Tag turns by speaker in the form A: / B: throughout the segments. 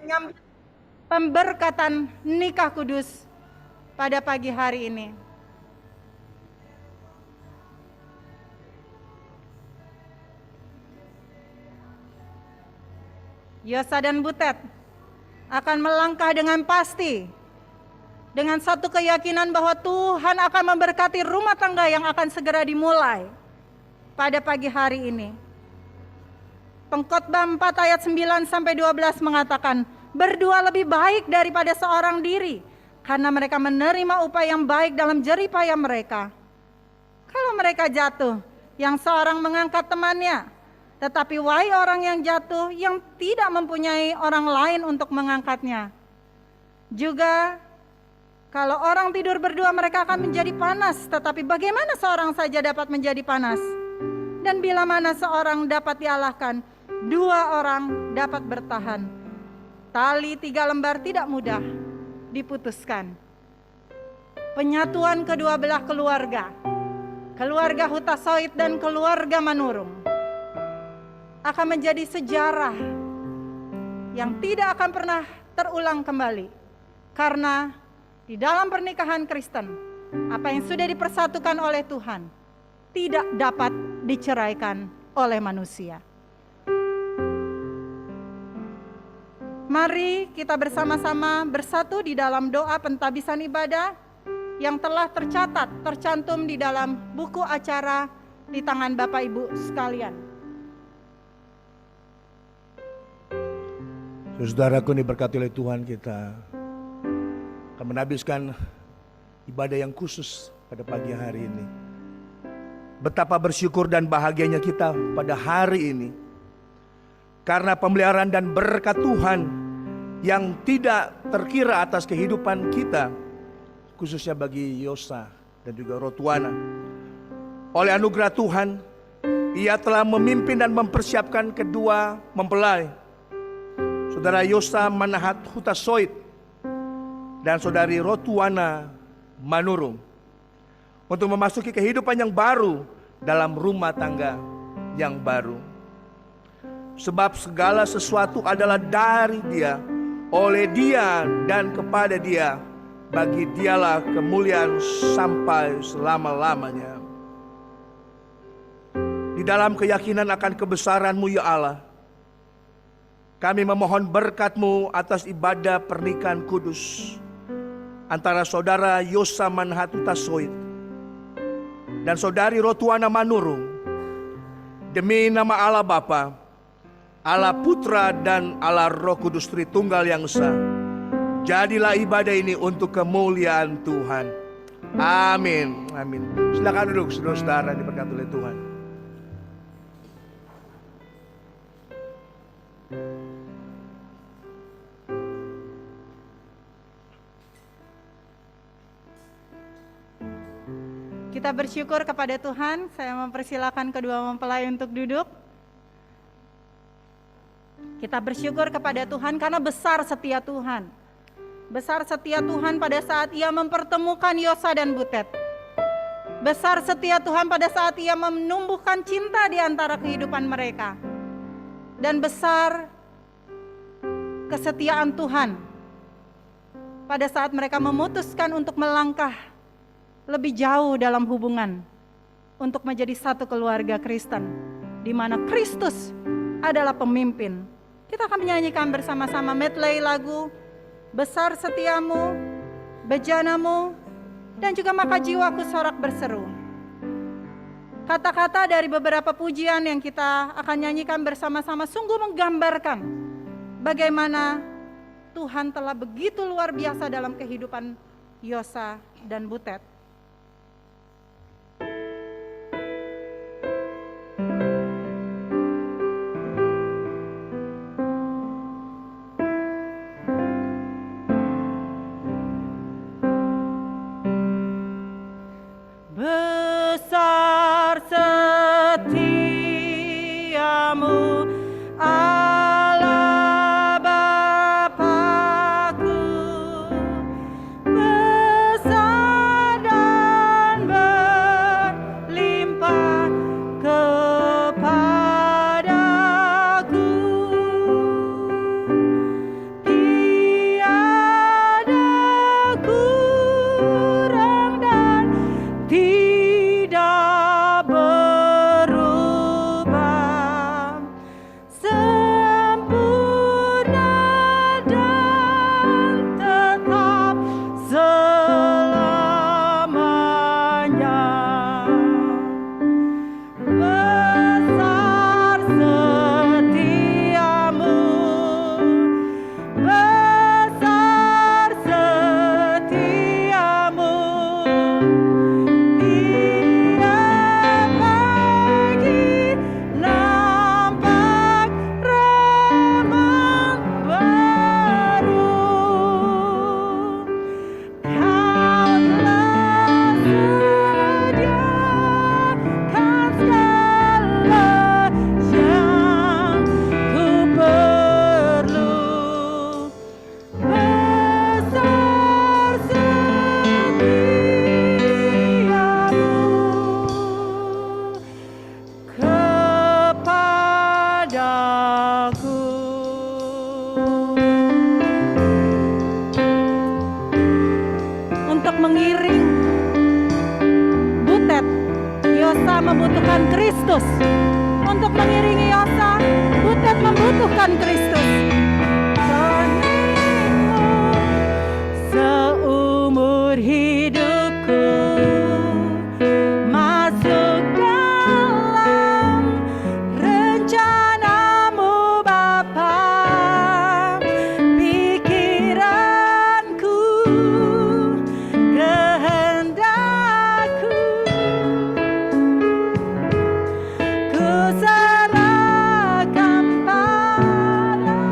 A: mengambil pemberkatan nikah kudus pada pagi hari ini. Yosa dan Butet akan melangkah dengan pasti, dengan satu keyakinan bahwa Tuhan akan memberkati rumah tangga yang akan segera dimulai pada pagi hari ini. Pengkhotbah 4 ayat 9-12 mengatakan, berdua lebih baik daripada seorang diri, karena mereka menerima upah yang baik dalam jerih payah mereka. Kalau mereka jatuh, yang seorang mengangkat temannya, tetapi wahai orang yang jatuh, yang tidak mempunyai orang lain untuk mengangkatnya. Juga, kalau orang tidur berdua mereka akan menjadi panas, tetapi bagaimana seorang saja dapat menjadi panas? Dan bila mana seorang dapat dialahkan, dua orang dapat bertahan. Tali 3 lembar tidak mudah diputuskan. Penyatuan kedua belah keluarga, keluarga Hutasoit dan keluarga Manurung, akan menjadi sejarah yang tidak akan pernah terulang kembali. Karena di dalam pernikahan Kristen, apa yang sudah dipersatukan oleh Tuhan tidak dapat diceraikan oleh manusia. Mari kita bersama-sama bersatu di dalam doa pentabisan ibadah yang telah tercantum di dalam buku acara di tangan Bapak Ibu sekalian.
B: Saudaraku diberkati oleh Tuhan, kita akan menhabiskan ibadah yang khusus pada pagi hari ini. Betapa bersyukur dan bahagianya kita pada hari ini, karena pemeliharaan dan berkat Tuhan yang tidak terkira atas kehidupan kita, khususnya bagi Yosa dan juga Rotuana. Oleh anugerah Tuhan, ia telah memimpin dan mempersiapkan kedua mempelai, Saudara Yosa Manahat Hutasoit dan Saudari Rotuana Manurung, untuk memasuki kehidupan yang baru dalam rumah tangga yang baru. Sebab segala sesuatu adalah dari Dia, oleh Dia dan kepada Dia. Bagi Dialah kemuliaan sampai selama-lamanya. Di dalam keyakinan akan kebesaran-Mu ya Allah, kami memohon berkat-Mu atas ibadah pernikahan kudus antara Saudara Yosa Manahat Hutasoit dan Saudari Rotuana Manurung. Demi nama Allah Bapa, Allah Putra dan Allah Roh Kudus Tritunggal yang Esa, jadilah ibadah ini untuk kemuliaan Tuhan. Amin. Amin. Silakan duduk saudara-saudara diberkati oleh Tuhan.
A: Kita bersyukur kepada Tuhan. Saya mempersilakan kedua mempelai untuk duduk. Kita bersyukur kepada Tuhan karena besar setia Tuhan. Besar setia Tuhan pada saat Ia mempertemukan Yosa dan Butet. Besar setia Tuhan pada saat Ia menumbuhkan cinta di antara kehidupan mereka. Dan besar kesetiaan Tuhan pada saat mereka memutuskan untuk melangkah lebih jauh dalam hubungan untuk menjadi satu keluarga Kristen, di mana Kristus adalah pemimpin. Kita akan menyanyikan bersama-sama medley lagu Besar Setiamu, Bejanamu, dan juga Maka Jiwaku Sorak Berseru. Kata-kata dari beberapa pujian yang kita akan nyanyikan bersama-sama sungguh menggambarkan bagaimana Tuhan telah begitu luar biasa dalam kehidupan Yosa dan Butet. Besar setiamu, Allah Bapa-Ku, besar untuk mengiring Butet. Yosa membutuhkan Kristus. Untuk mengiringi Yosa, Butet membutuhkan Kristus. Seumur hidupku masuk dalam rencanamu Bapa, pikiranku, kehendakku, ku serahkan padamu,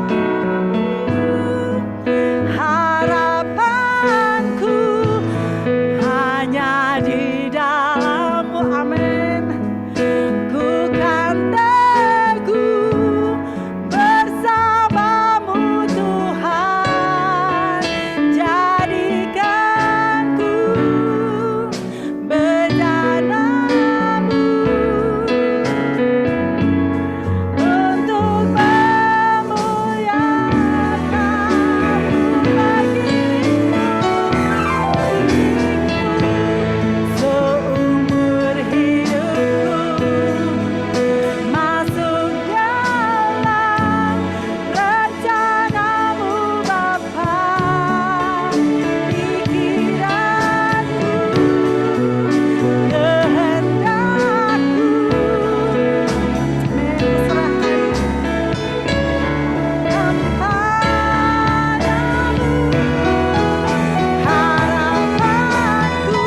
A: harapanku hanya di dalam-Mu. Amin. Ku kan teguh bersama-Mu Tuhan, jadikanku bejana-Mu untuk memuliakan-Mu bagimu. Seumur hidupku masuk dalam rencana-Mu Bapa, pikiranku, kehendakku, serahkan kepadamu, harapanku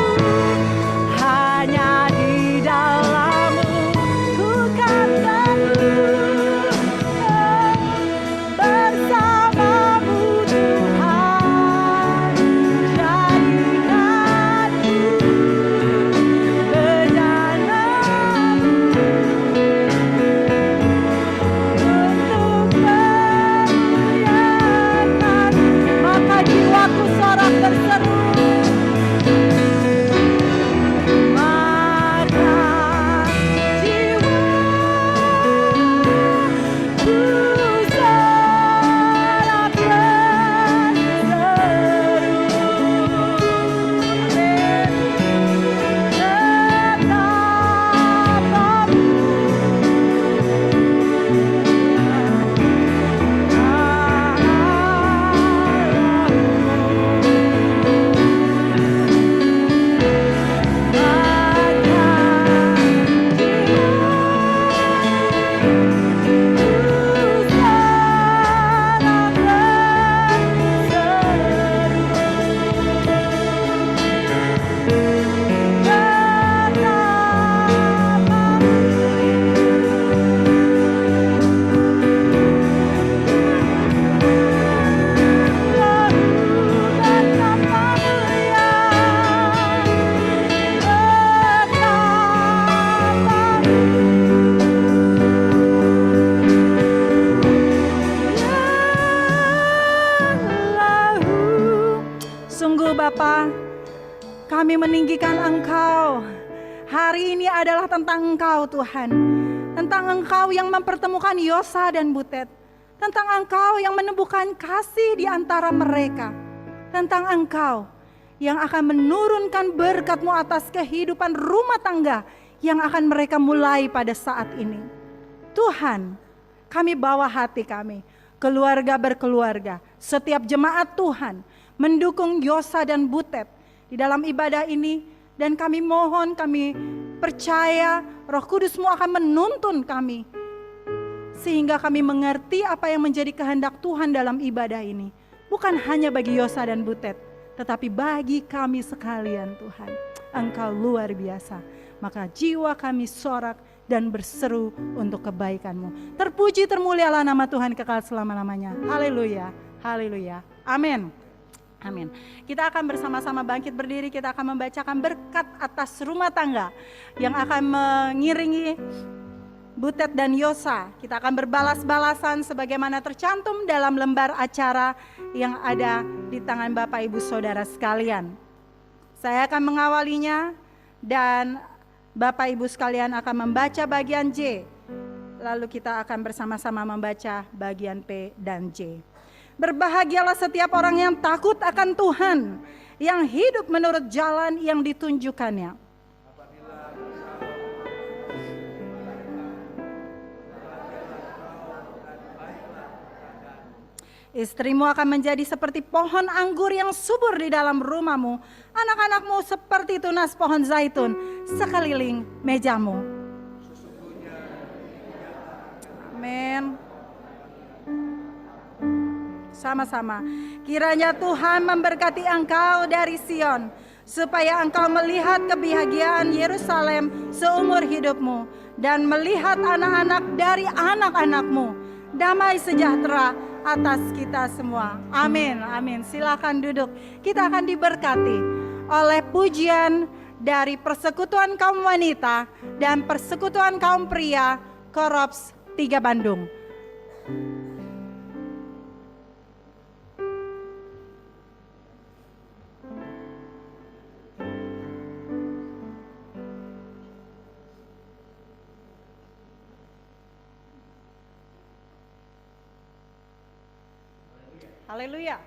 A: hanya di dalam-Mu. Ku kan teguh bersama-Mu Tuhan, jadikanku bejana-Mu untuk memuliakan. Maka jiwaku sorak berseru, maka jiwaku sorak Sungguh Bapa, kami meninggikan Engkau. Hari ini adalah tentang Engkau Tuhan. Tentang Engkau yang mempertemukan Yosa dan Butet. Tentang Engkau yang menemukan kasih di antara mereka. Tentang Engkau yang akan menurunkan berkat-Mu atas kehidupan rumah tangga yang akan mereka mulai pada saat ini. Tuhan, kami bawa hati kami, keluarga berkeluarga, setiap jemaat Tuhan, mendukung Yosa dan Butet di dalam ibadah ini. Dan kami mohon, kami percaya Roh Kudus-Mu akan menuntun kami, sehingga kami mengerti apa yang menjadi kehendak Tuhan dalam ibadah ini. Bukan hanya bagi Yosa dan Butet, tetapi bagi kami sekalian Tuhan. Engkau luar biasa. Maka jiwa kami sorak dan berseru untuk kebaikan-Mu. Terpuji termulialah nama Tuhan kekal selama-lamanya. Haleluya, haleluya, amin. Amin. Kita akan bersama-sama bangkit berdiri, kita akan membacakan berkat atas rumah tangga yang akan mengiringi Butet dan Yosa. Kita akan berbalas-balasan sebagaimana tercantum dalam lembar acara yang ada di tangan Bapak Ibu Saudara sekalian. Saya akan mengawalinya dan Bapak Ibu sekalian akan membaca bagian J. Lalu kita akan bersama-sama membaca bagian P dan J. Berbahagialah setiap orang yang takut akan Tuhan, yang hidup menurut jalan yang ditunjukkannya. Istrimu akan menjadi seperti pohon anggur yang subur di dalam rumahmu. Anak-anakmu seperti tunas pohon zaitun sekeliling mejamu. Amin. Sama-sama. Kiranya Tuhan memberkati engkau dari Sion, supaya engkau melihat kebahagiaan Yerusalem seumur hidupmu, dan melihat anak-anak dari anak-anakmu. Damai sejahtera atas kita semua. Amin, amin. Silakan duduk. Kita akan diberkati oleh pujian dari Persekutuan Kaum Wanita dan Persekutuan Kaum Pria Korops 3 Bandung. Haleluya.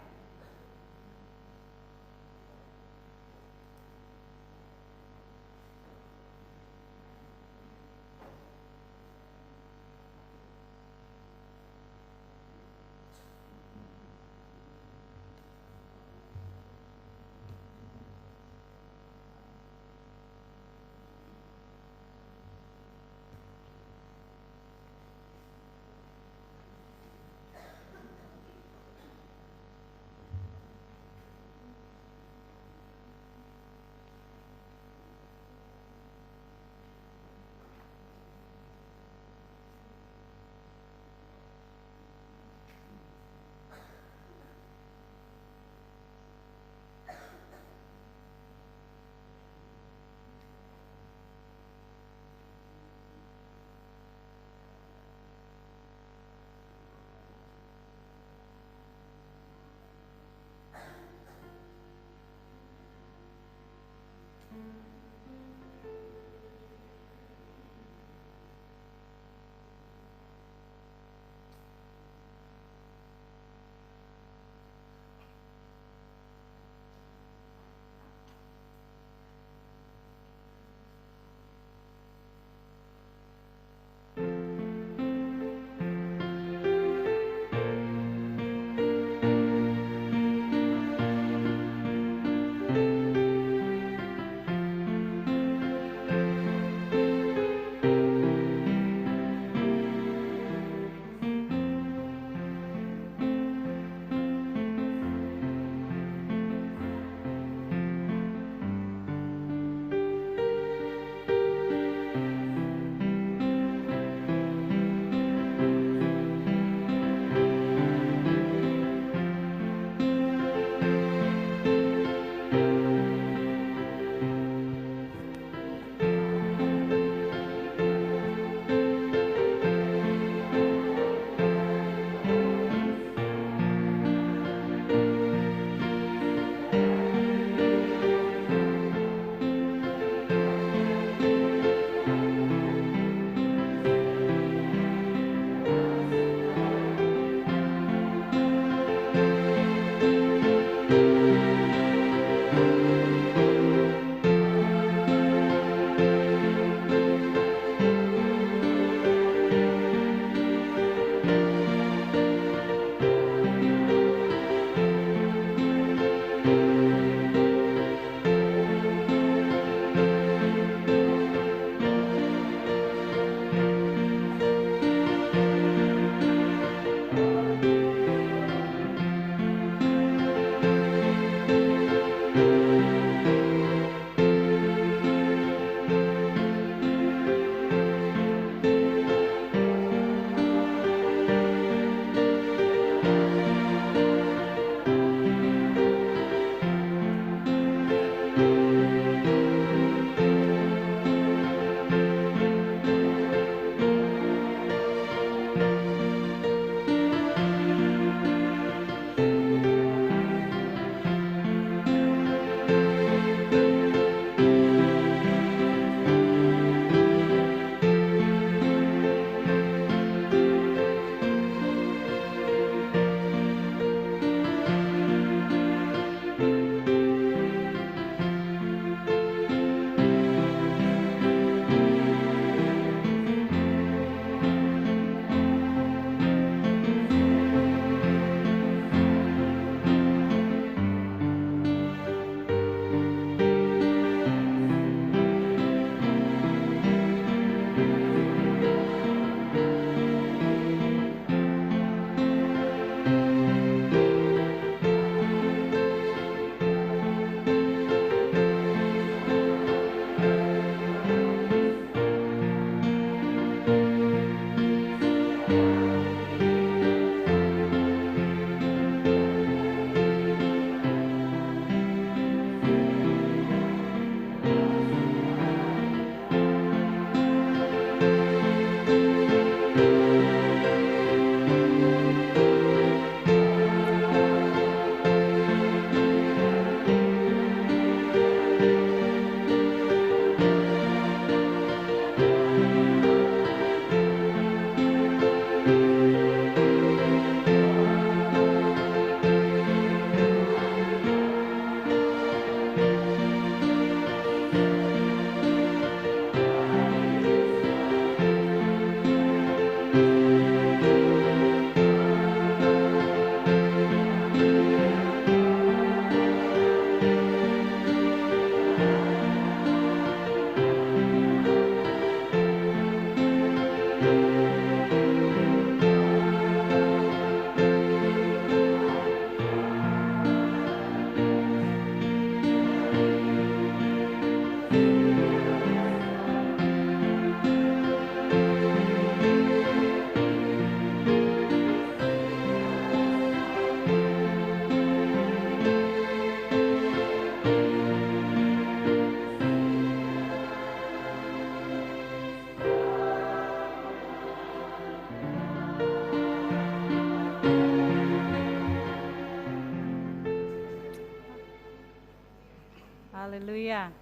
A: Haleluya.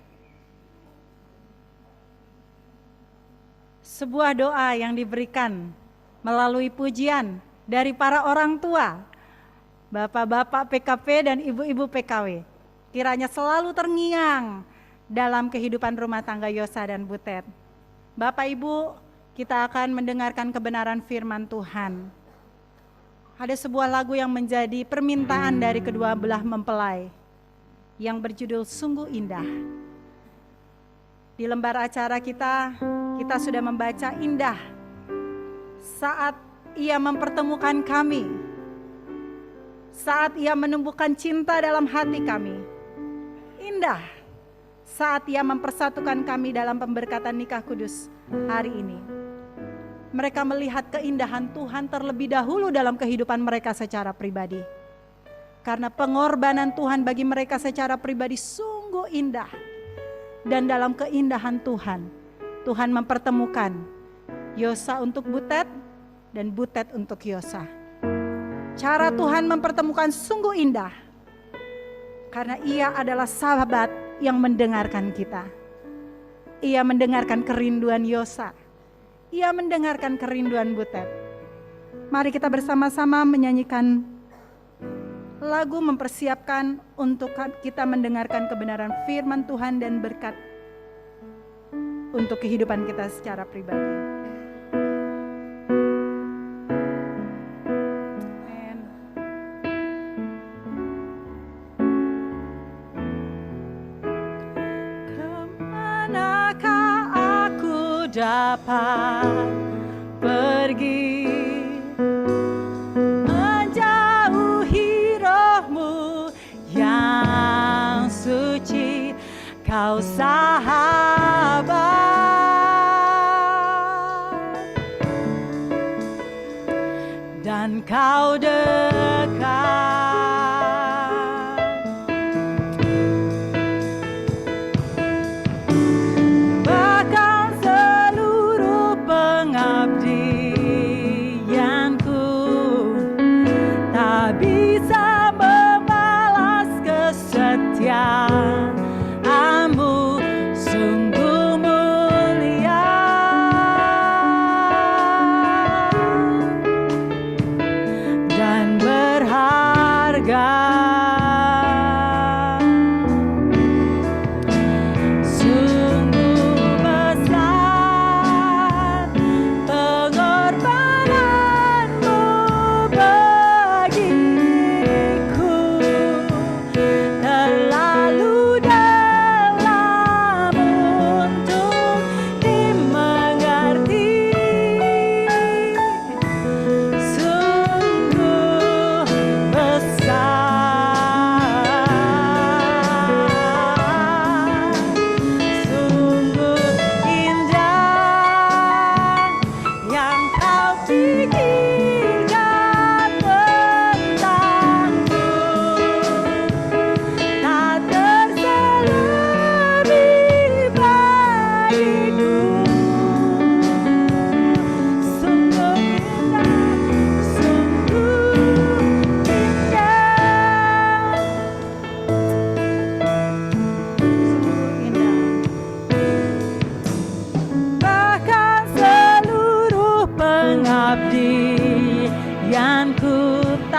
A: Sebuah doa yang diberikan melalui pujian dari para orang tua, bapak-bapak PKP dan ibu-ibu PKW, kiranya selalu terngiang dalam kehidupan rumah tangga Yosa dan Butet. Bapak Ibu, kita akan mendengarkan kebenaran firman Tuhan. Ada sebuah lagu yang menjadi permintaan dari kedua belah mempelai yang berjudul Sungguh Indah. Di lembar acara kita sudah membaca indah saat ia mempertemukan kami, saat ia menumbuhkan cinta dalam hati kami. Indah saat ia mempersatukan kami dalam pemberkatan nikah kudus hari ini. Mereka melihat keindahan Tuhan terlebih dahulu dalam kehidupan mereka secara pribadi. Karena pengorbanan Tuhan bagi mereka secara pribadi sungguh indah. Dan dalam keindahan Tuhan, Tuhan mempertemukan Yosa untuk Butet dan Butet untuk Yosa. Cara Tuhan mempertemukan sungguh indah. Karena ia adalah sahabat yang mendengarkan kita. Ia mendengarkan kerinduan Yosa. Ia mendengarkan kerinduan Butet. Mari kita bersama-sama menyanyikan lagu mempersiapkan untuk kita mendengarkan kebenaran firman Tuhan dan berkat untuk kehidupan kita secara pribadi. Dapat pergi menjauhi rohmu yang suci, kau sahabat dan kau dekat. Kesetiaanmu sungguh mulia dan berharga. Sungguh besar pengorbananmu bagiku.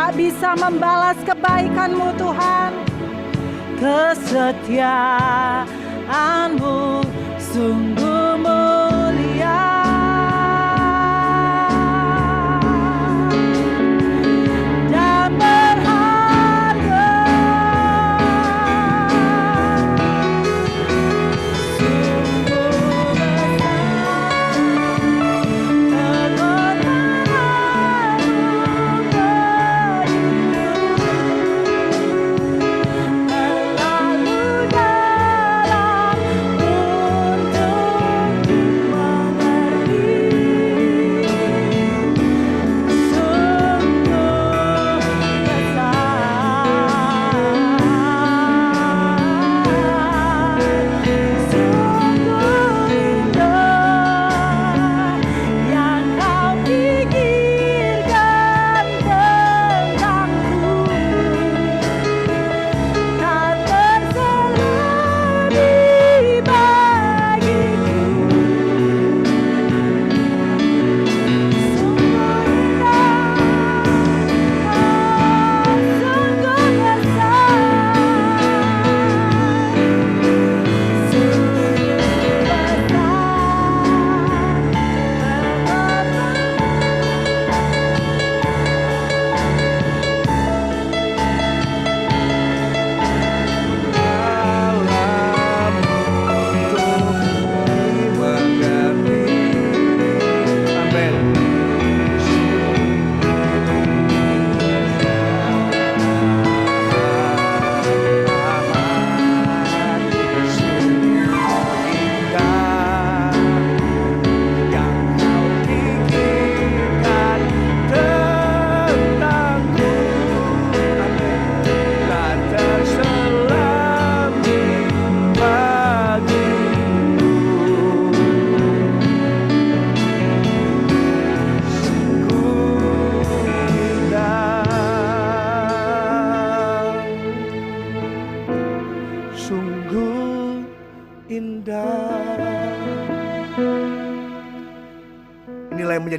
A: Bisa membalas kebaikan-Mu Tuhan, kesetiaan-Mu sungguh mulia dan berharga. Sungguh besar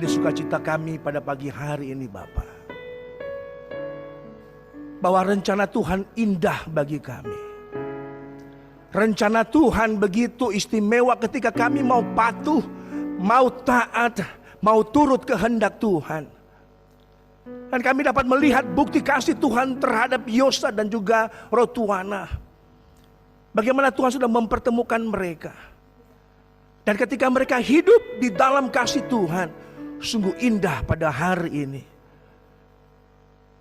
B: menjadi sukacita kami pada pagi hari ini Bapa. Bahwa rencana Tuhan indah bagi kami. Rencana Tuhan begitu istimewa ketika kami mau patuh, mau taat, mau turut kehendak Tuhan. Dan kami dapat melihat bukti kasih Tuhan terhadap Yosa dan juga Rotuana. Bagaimana Tuhan sudah mempertemukan mereka. Dan ketika mereka hidup di dalam kasih Tuhan, sungguh indah pada hari ini.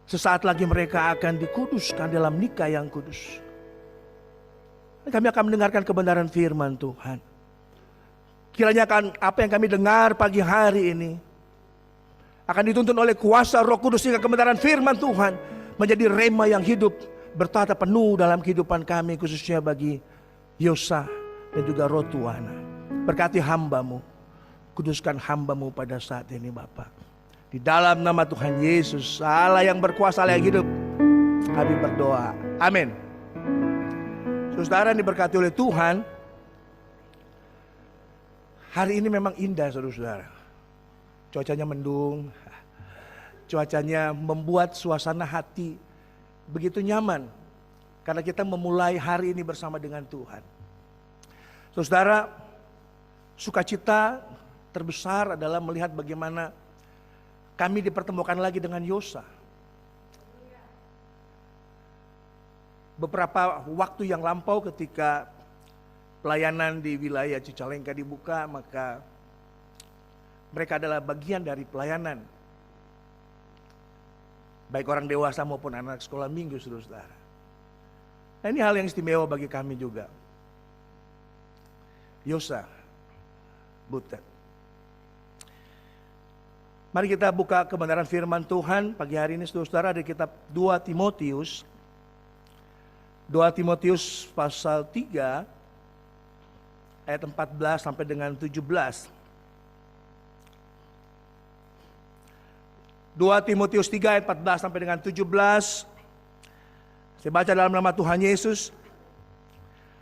B: Sesaat lagi mereka akan dikuduskan dalam nikah yang kudus. Dan kami akan mendengarkan kebenaran firman Tuhan. Kiranya akan apa yang kami dengar pagi hari ini akan dituntun oleh kuasa Roh Kudus hingga kebenaran firman Tuhan menjadi rema yang hidup, bertata penuh dalam kehidupan kami, khususnya bagi Yosa dan juga Rotuana. Berkati hamba-Mu, kuduskan hamba-Mu pada saat ini Bapa. Di dalam nama Tuhan Yesus, Allah yang berkuasa, Allah yang hidup, kami berdoa. Amin. Saudara yang diberkati oleh Tuhan, hari ini memang indah saudara-saudara. Cuacanya mendung, cuacanya membuat suasana hati begitu nyaman. Karena kita memulai hari ini bersama dengan Tuhan. Saudara, sukacita terbesar adalah melihat bagaimana kami dipertemukan lagi dengan Yosa. Beberapa waktu yang lampau ketika pelayanan di wilayah Cicalengka dibuka, maka mereka adalah bagian dari pelayanan. Baik orang dewasa maupun anak sekolah minggu, saudara-saudara. Nah, ini hal yang istimewa bagi kami juga. Yosa, Butet. Mari kita buka kebenaran firman Tuhan pagi hari ini saudara-saudara dari kitab 2 Timotius. 2 Timotius pasal 3 ayat 14 sampai dengan 17. 2 Timotius 3 ayat 14 sampai dengan 17. Saya baca dalam nama Tuhan Yesus.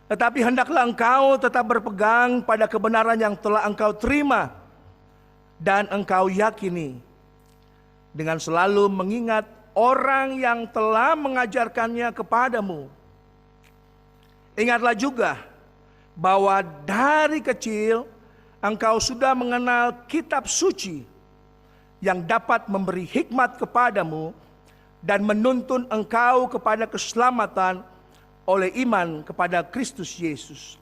B: Tetapi hendaklah engkau tetap berpegang pada kebenaran yang telah engkau terima dan engkau yakini, dengan selalu mengingat orang yang telah mengajarkannya kepadamu. Ingatlah juga bahwa dari kecil engkau sudah mengenal kitab suci yang dapat memberi hikmat kepadamu dan menuntun engkau kepada keselamatan oleh iman kepada Kristus Yesus.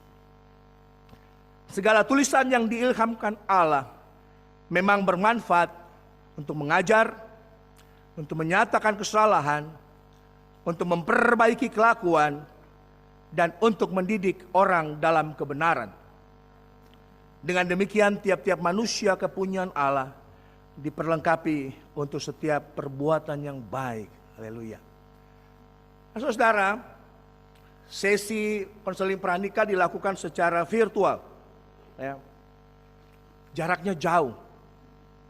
B: Segala tulisan yang diilhamkan Allah memang bermanfaat untuk mengajar, untuk menyatakan kesalahan, untuk memperbaiki kelakuan, dan untuk mendidik orang dalam kebenaran. Dengan demikian tiap-tiap manusia kepunyaan Allah diperlengkapi untuk setiap perbuatan yang baik. Haleluya. Nah, saudara, sesi konseling pranikah dilakukan secara virtual. Ya. Jaraknya jauh.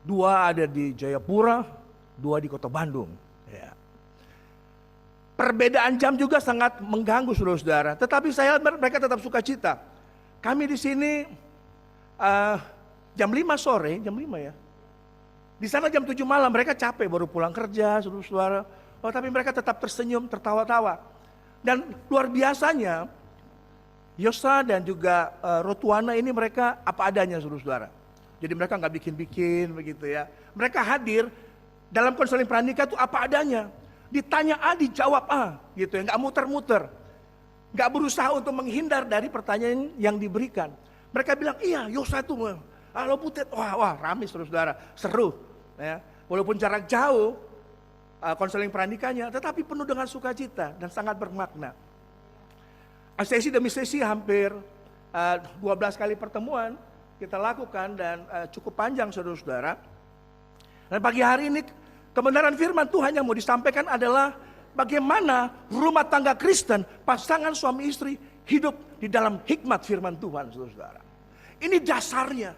B: 2 ada di Jayapura, 2 di Kota Bandung. Ya. Perbedaan jam juga sangat mengganggu saudara-saudara. Tetapi saya mereka tetap sukacita. Kami di sini jam 5 sore, jam 5 ya. Di sana jam 7 malam, mereka capek baru pulang kerja saudara-saudara. Oh, tapi mereka tetap tersenyum, tertawa-tawa. Dan luar biasanya, Yosa dan juga Rotuana ini mereka apa adanya saudara-saudara. Jadi mereka nggak bikin-bikin begitu ya. Mereka hadir dalam konseling pranikah itu apa adanya. Ditanya A, dijawab A gitu ya. Nggak muter-muter. Nggak berusaha untuk menghindar dari pertanyaan yang diberikan. Mereka bilang, iya Yosa itu, halo Butet, wah rame saudara-saudara, seru. Ya. Walaupun jarak jauh konseling pranikahnya, tetapi penuh dengan sukacita dan sangat bermakna. Sesi demi sesi hampir 12 kali pertemuan kita lakukan dan cukup panjang saudara-saudara. Dan pagi hari ini kebenaran firman Tuhan yang mau disampaikan adalah bagaimana rumah tangga Kristen, pasangan suami istri hidup di dalam hikmat firman Tuhan saudara-saudara. Ini dasarnya.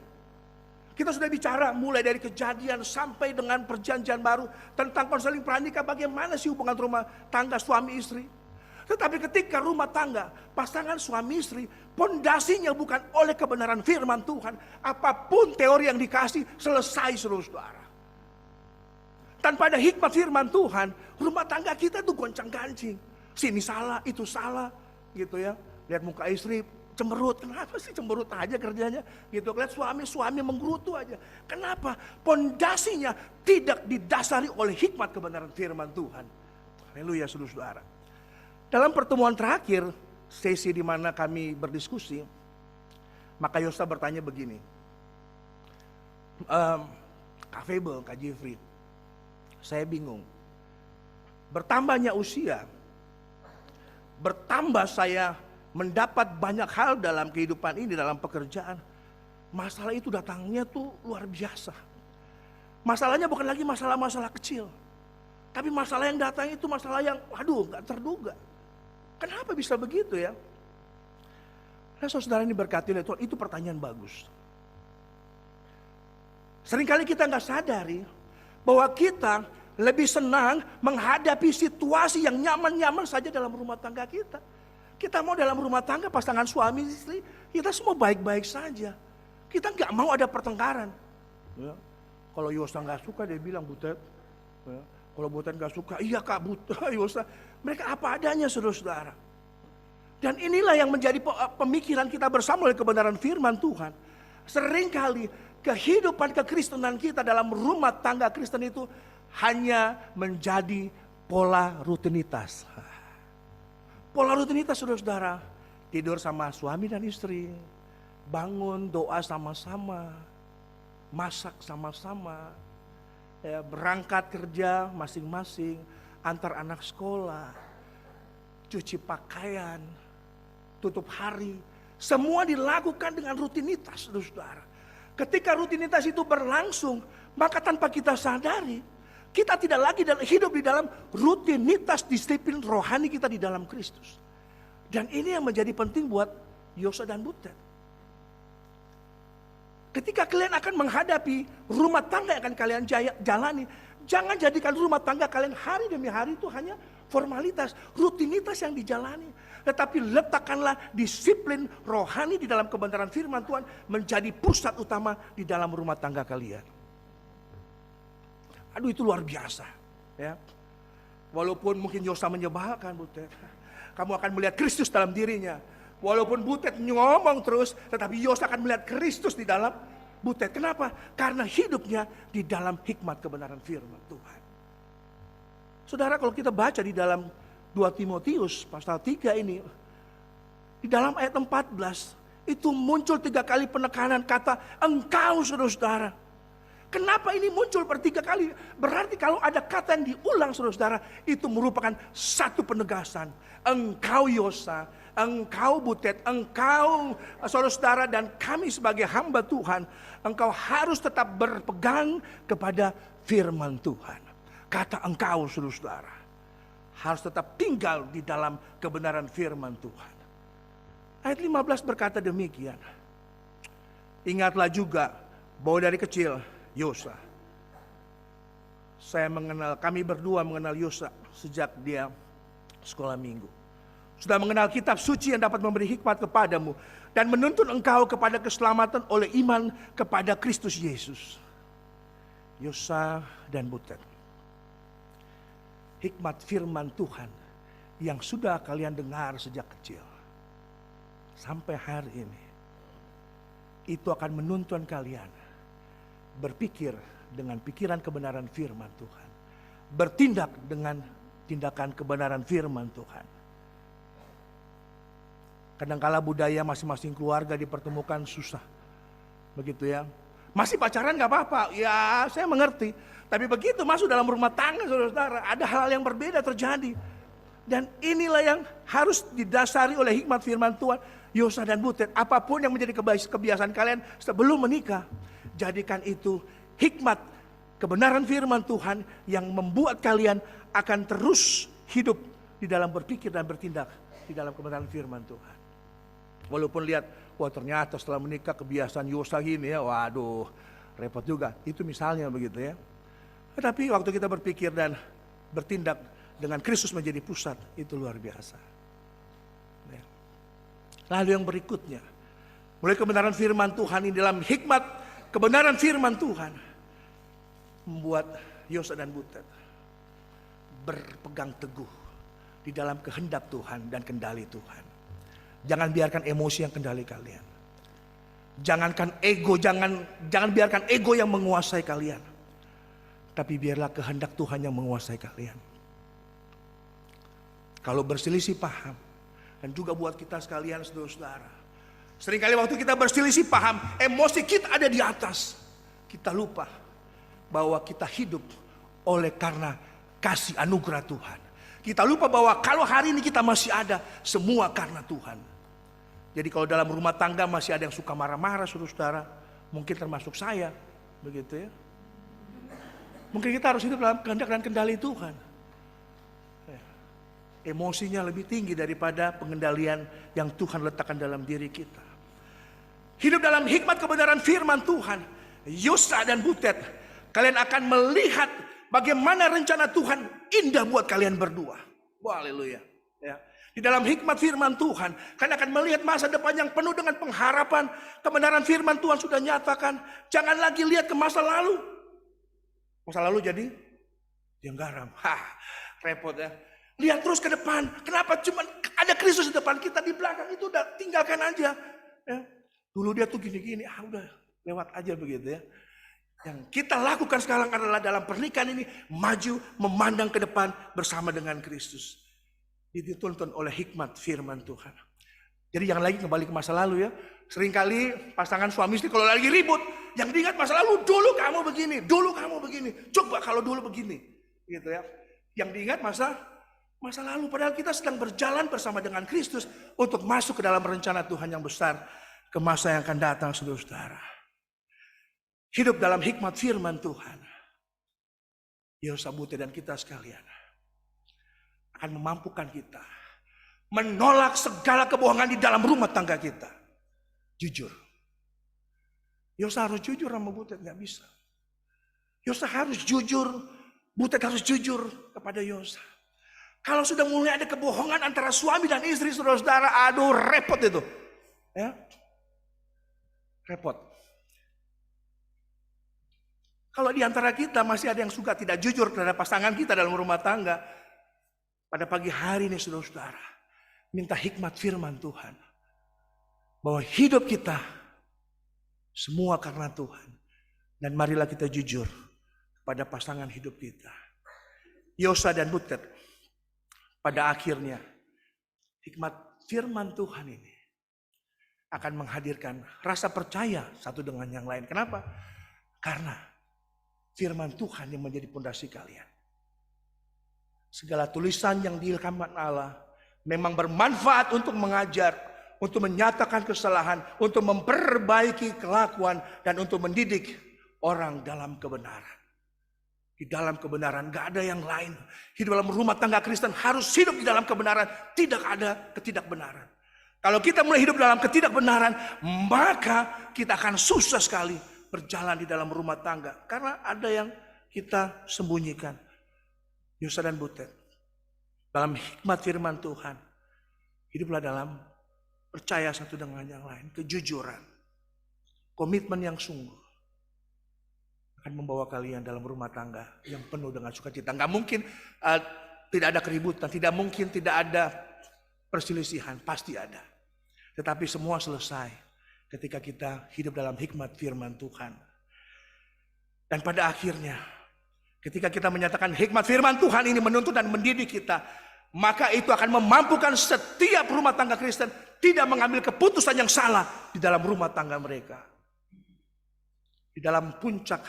B: Kita sudah bicara mulai dari Kejadian sampai dengan Perjanjian Baru tentang konseling pranikah, bagaimana sih hubungan rumah tangga suami istri. Tetapi ketika rumah tangga, pasangan suami istri, pondasinya bukan oleh kebenaran firman Tuhan, apapun teori yang dikasih selesai saudara. Tanpa ada hikmat firman Tuhan, rumah tangga kita tuh goncang-gancing. Sini salah, itu salah, gitu ya. Lihat muka istri cemberut, kenapa sih cemberut aja kerjanya? Gitu. Lihat suami menggerutu aja. Kenapa? Pondasinya tidak didasari oleh hikmat kebenaran firman Tuhan. Haleluya saudara. Dalam pertemuan terakhir, sesi di mana kami berdiskusi, maka Yosa bertanya begini, Kak Febel, Kak Jeffrey, saya bingung. Bertambahnya usia, bertambah saya mendapat banyak hal dalam kehidupan ini, dalam pekerjaan. Masalah itu datangnya tuh luar biasa. Masalahnya bukan lagi masalah-masalah kecil, tapi masalah yang datang itu masalah yang, waduh, gak terduga. Kenapa bisa begitu ya? Nah, saudara ini berkati oleh Tuhan, itu pertanyaan bagus. Seringkali kita nggak sadari bahwa kita lebih senang menghadapi situasi yang nyaman-nyaman saja dalam rumah tangga kita. Kita mau dalam rumah tangga pasangan suami istri, kita semua baik-baik saja. Kita nggak mau ada pertengkaran. Ya. Kalau Yosa nggak suka dia bilang Butet. Ya. Kalau Butet nggak suka, iya Kak Yosa. Mereka apa adanya saudara-saudara. Dan inilah yang menjadi pemikiran kita bersama oleh kebenaran firman Tuhan. Seringkali kehidupan kekristenan kita dalam rumah tangga Kristen itu hanya menjadi pola rutinitas. Pola rutinitas saudara-saudara. Tidur sama suami dan istri. Bangun doa sama-sama. Masak sama-sama. Ya, berangkat kerja masing-masing. Antar anak sekolah, cuci pakaian, tutup hari, semua dilakukan dengan rutinitas, saudara. Ketika rutinitas itu berlangsung, maka tanpa kita sadari, kita tidak lagi hidup di dalam rutinitas disiplin rohani kita di dalam Kristus. Dan ini yang menjadi penting buat Yosa dan Butet. Ketika kalian akan menghadapi rumah tangga yang akan kalian jalani, jangan jadikan rumah tangga kalian hari demi hari itu hanya formalitas, rutinitas yang dijalani. Tetapi letakkanlah disiplin rohani di dalam kebenaran firman Tuhan menjadi pusat utama di dalam rumah tangga kalian. Aduh itu luar biasa. Ya. Walaupun mungkin Yosa menyebalkan Butet, kamu akan melihat Kristus dalam dirinya. Walaupun Butet ngomong terus, tetapi Yosa akan melihat Kristus di dalam Butet. Kenapa? Karena hidupnya di dalam hikmat kebenaran firman Tuhan. Saudara, kalau kita baca di dalam 2 Timotius pasal 3 ini, di dalam ayat 14, itu muncul 3 kali penekanan kata engkau saudara-saudara. Kenapa ini muncul 3 kali? Berarti kalau ada kata yang diulang saudara-saudara, itu merupakan satu penegasan. Engkau Yosa, engkau Butet, engkau saudara-saudara dan kami sebagai hamba Tuhan, engkau harus tetap berpegang kepada firman Tuhan. Kata engkau saudara-saudara harus tetap tinggal di dalam kebenaran firman Tuhan. Ayat 15 berkata demikian. Ingatlah juga bahwa dari kecil Yosa, kami berdua mengenal Yosa sejak dia sekolah minggu. Sudah mengenal kitab suci yang dapat memberi hikmat kepadamu dan menuntun engkau kepada keselamatan oleh iman kepada Kristus Yesus. Yosa dan Butet. Hikmat firman Tuhan yang sudah kalian dengar sejak kecil sampai hari ini, itu akan menuntun kalian berpikir dengan pikiran kebenaran firman Tuhan, bertindak dengan tindakan kebenaran firman Tuhan. Kadangkala budaya masing-masing keluarga dipertemukan susah, begitu ya. Masih pacaran gak apa-apa, ya saya mengerti. Tapi begitu masuk dalam rumah tangga saudara-saudara, ada hal yang berbeda terjadi. Dan inilah yang harus didasari oleh hikmat firman Tuhan. Yosa dan Butet, apapun yang menjadi kebiasaan kalian sebelum menikah, jadikan itu hikmat kebenaran firman Tuhan yang membuat kalian akan terus hidup di dalam berpikir dan bertindak di dalam kebenaran firman Tuhan. Walaupun lihat, wah ternyata setelah menikah kebiasaan Yosa gini ya, waduh repot juga. Itu misalnya begitu ya. Tetapi waktu kita berpikir dan bertindak dengan Kristus menjadi pusat, itu luar biasa. Lalu yang berikutnya, mulai kebenaran firman Tuhan ini dalam hikmat kebenaran firman Tuhan membuat Yosa dan Butet berpegang teguh di dalam kehendak Tuhan dan kendali Tuhan. Jangan biarkan emosi yang kendali kalian. Jangan biarkan ego yang menguasai kalian. Tapi biarlah kehendak Tuhan yang menguasai kalian. Kalau berselisih paham, dan juga buat kita sekalian saudara-saudara, seringkali waktu kita berselisih paham, emosi kita ada di atas. Kita lupa bahwa kita hidup oleh karena kasih anugerah Tuhan. Kita lupa bahwa kalau hari ini kita masih ada, semua karena Tuhan. Jadi kalau dalam rumah tangga masih ada yang suka marah-marah saudara-saudara, mungkin termasuk saya, begitu ya. Mungkin kita harus hidup dalam kehendak dan kendali Tuhan. Emosinya lebih tinggi daripada pengendalian yang Tuhan letakkan dalam diri kita. Hidup dalam hikmat kebenaran firman Tuhan. Yosa dan Butet, kalian akan melihat bagaimana rencana Tuhan indah buat kalian berdua. Wah, haleluya. Ya. Di dalam hikmat firman Tuhan, kalian akan melihat masa depan yang penuh dengan pengharapan. Kebenaran firman Tuhan sudah nyatakan. Jangan lagi lihat ke masa lalu. Masa lalu jadi yang garam. Repot ya. Lihat terus ke depan. Kenapa cuma ada Kristus di depan kita, di belakang itu udah tinggalkan aja. Ya. Dulu dia tuh gini-gini, udah lewat aja begitu ya. Yang kita lakukan sekarang adalah dalam pernikahan ini maju memandang ke depan bersama dengan Kristus. Dituntun oleh hikmat firman Tuhan. Jadi jangan lagi kembali ke masa lalu ya. Seringkali pasangan suami istri kalau lagi ribut, yang diingat masa lalu, dulu kamu begini. Coba kalau dulu begini. Gitu ya. Yang diingat masa lalu, padahal kita sedang berjalan bersama dengan Kristus untuk masuk ke dalam rencana Tuhan yang besar ke masa yang akan datang saudara-saudara. Hidup dalam hikmat firman Tuhan. Yosa, Butet dan kita sekalian akan memampukan kita menolak segala kebohongan di dalam rumah tangga kita. Jujur. Yosa harus jujur sama Butet, nggak bisa. Yosa harus jujur, Butet harus jujur kepada Yosa. Kalau sudah mulai ada kebohongan antara suami dan istri saudara-saudara, aduh repot itu. Ya. Repot. Kalau di antara kita masih ada yang suka tidak jujur terhadap pasangan kita dalam rumah tangga, pada pagi hari ini saudara-saudara, minta hikmat firman Tuhan. Bahwa hidup kita semua karena Tuhan. Dan marilah kita jujur kepada pasangan hidup kita. Yosa dan Butet, pada akhirnya hikmat firman Tuhan ini akan menghadirkan rasa percaya satu dengan yang lain. Kenapa? Karena firman Tuhan yang menjadi pondasi kalian. Segala tulisan yang diilhamkan Allah memang bermanfaat untuk mengajar, untuk menyatakan kesalahan, untuk memperbaiki kelakuan, dan untuk mendidik orang dalam kebenaran. Di dalam kebenaran, gak ada yang lain. Hidup dalam rumah tangga Kristen harus hidup di dalam kebenaran. Tidak ada ketidakbenaran. Kalau kita mulai hidup dalam ketidakbenaran, maka kita akan susah sekali berjalan di dalam rumah tangga. Karena ada yang kita sembunyikan. Yosa dan Butet, dalam hikmat firman Tuhan, hiduplah dalam percaya satu dengan yang lain. Kejujuran, komitmen yang sungguh akan membawa kalian dalam rumah tangga yang penuh dengan sukacita. Nggak mungkin tidak ada keributan, tidak mungkin tidak ada perselisihan, pasti ada. Tetapi semua selesai ketika kita hidup dalam hikmat firman Tuhan. Dan pada akhirnya, ketika kita menyatakan hikmat firman Tuhan ini menuntun dan mendidik kita, maka itu akan memampukan setiap rumah tangga Kristen tidak mengambil keputusan yang salah di dalam rumah tangga mereka. Di dalam puncak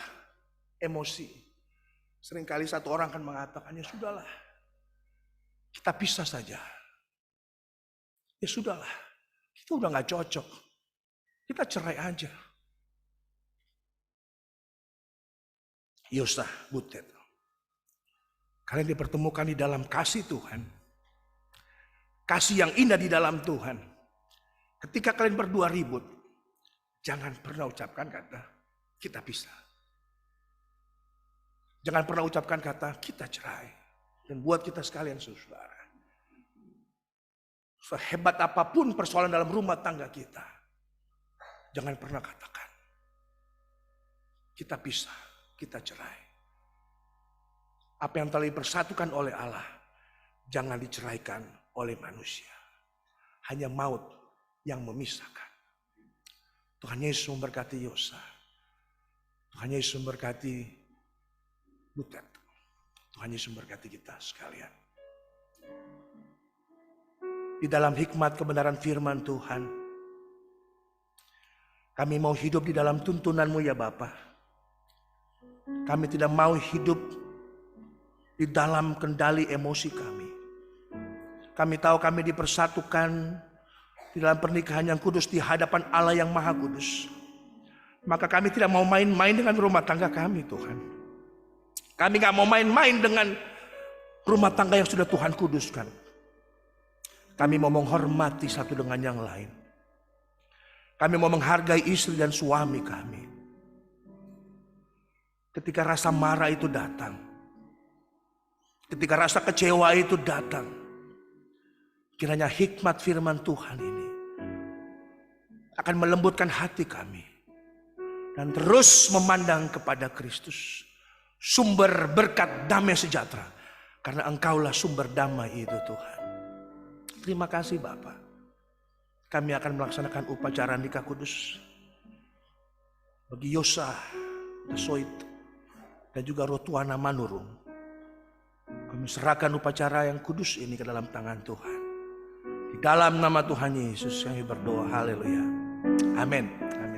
B: emosi, seringkali satu orang akan mengatakan, ya sudahlah, kita pisah saja. Ya sudahlah, kita udah gak cocok, kita cerai aja. Yosa, Butet, kalian dipertemukan di dalam kasih Tuhan, kasih yang indah di dalam Tuhan. Ketika kalian berdua ribut, jangan pernah ucapkan kata kita pisah. Jangan pernah ucapkan kata kita cerai. Dan buat kita sekalian saudara, Sehebat apapun persoalan dalam rumah tangga kita, jangan pernah katakan kita pisah, kita cerai. Apa yang telah dipersatukan oleh Allah, jangan diceraikan oleh manusia. Hanya maut yang memisahkan. Tuhan Yesus memberkati Yosa. Tuhan Yesus memberkati Butet. Tuhan Yesus memberkati kita sekalian. Di dalam hikmat kebenaran firman Tuhan, kami mau hidup di dalam tuntunan-Mu ya Bapa. Kami tidak mau hidup di dalam kendali emosi kami. Kami tahu kami dipersatukan di dalam pernikahan yang kudus di hadapan Allah yang Maha Kudus. Maka kami tidak mau main-main dengan rumah tangga kami, Tuhan. Kami gak mau main-main dengan rumah tangga yang sudah Tuhan kuduskan. Kami mau menghormati satu dengan yang lain. Kami mau menghargai istri dan suami kami. Ketika rasa marah itu datang, ketika rasa kecewa itu datang, kiranya hikmat firman Tuhan ini akan melembutkan hati kami dan terus memandang kepada Kristus, sumber berkat damai sejahtera, karena Engkaulah sumber damai itu Tuhan. Terima kasih Bapa. Kami akan melaksanakan upacara nikah kudus bagi Yosa, Dasoit, dan juga Rotuana Manurung. Kami serahkan upacara yang kudus ini ke dalam tangan Tuhan. Di dalam nama Tuhan Yesus kami berdoa. Haleluya. Amin. Amin.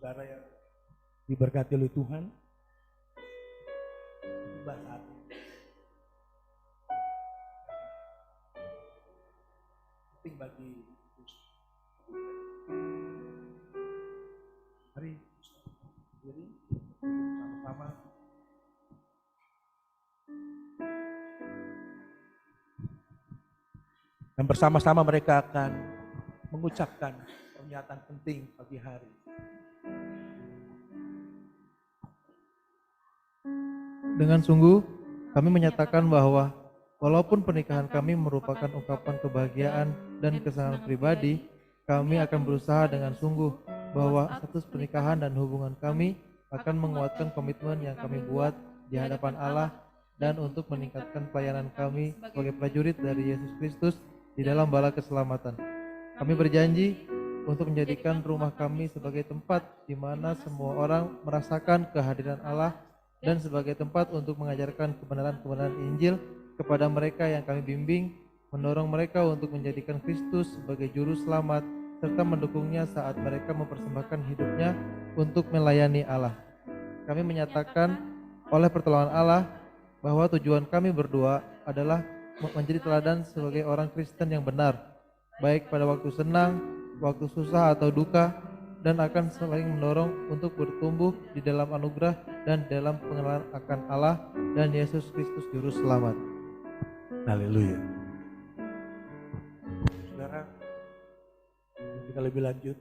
B: Saudara yang diberkati oleh Tuhan, tiba saat penting bagi mari diri sama-sama dan bersama-sama mereka akan mengucapkan pernyataan penting pagi hari.
C: Dengan sungguh, kami menyatakan bahwa walaupun pernikahan kami merupakan ungkapan kebahagiaan dan kesenangan pribadi, kami akan berusaha dengan sungguh bahwa status pernikahan dan hubungan kami akan menguatkan komitmen yang kami buat di hadapan Allah dan untuk meningkatkan pelayanan kami sebagai prajurit dari Yesus Kristus di dalam bala keselamatan. Kami berjanji untuk menjadikan rumah kami sebagai tempat di mana semua orang merasakan kehadiran Allah dan sebagai tempat untuk mengajarkan kebenaran-kebenaran Injil kepada mereka yang kami bimbing, mendorong mereka untuk menjadikan Kristus sebagai juru selamat, serta mendukungnya saat mereka mempersembahkan hidupnya untuk melayani Allah. Kami menyatakan oleh pertolongan Allah bahwa tujuan kami berdua adalah menjadi teladan sebagai orang Kristen yang benar, baik pada waktu senang, waktu susah atau duka, dan akan saling mendorong untuk bertumbuh di dalam anugerah dan dalam pengenalan akan Allah dan Yesus Kristus Juru Selamat.
B: Haleluya. Saudara, kita lebih lanjut,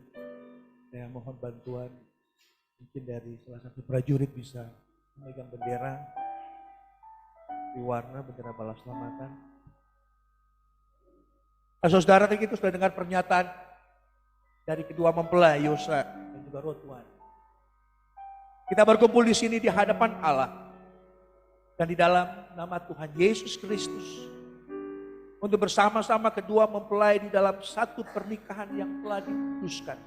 B: saya mohon bantuan mungkin dari salah satu prajurit bisa memegang bendera di warna bendera bala selamatan. Nah, saudara, tadi kita sudah dengar pernyataan dari kedua mempelai Yosa dan juga Rotuan. Kita berkumpul di sini di hadapan Allah dan di dalam nama Tuhan Yesus Kristus untuk bersama-sama kedua mempelai di dalam satu pernikahan yang telah dikuduskan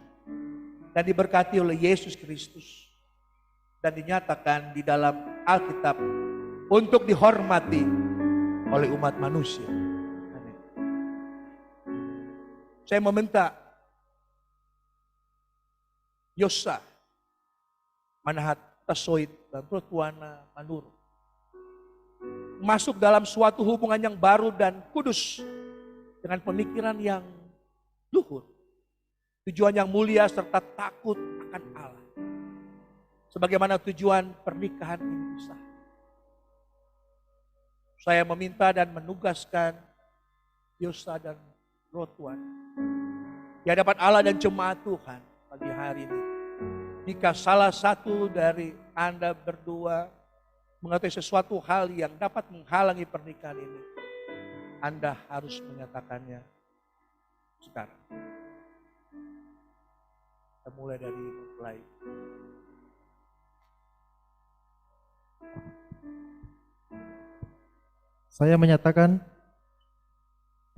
B: dan diberkati oleh Yesus Kristus dan dinyatakan di dalam Alkitab untuk dihormati oleh umat manusia. Amin. Saya meminta Yosa, Manahat, Tasoit, dan Rotuana Manurung. Masuk dalam suatu hubungan yang baru dan kudus dengan pemikiran yang luhur, tujuan yang mulia serta takut akan Allah. Sebagaimana tujuan pernikahan ini besar. Saya meminta dan menugaskan Yosa dan Rotuana di hadapan Allah dan jemaat Tuhan pagi hari ini. Jika salah satu dari Anda berdua mengetahui sesuatu hal yang dapat menghalangi pernikahan ini, Anda harus menyatakannya sekarang. Kita mulai dari mempelai.
C: Saya menyatakan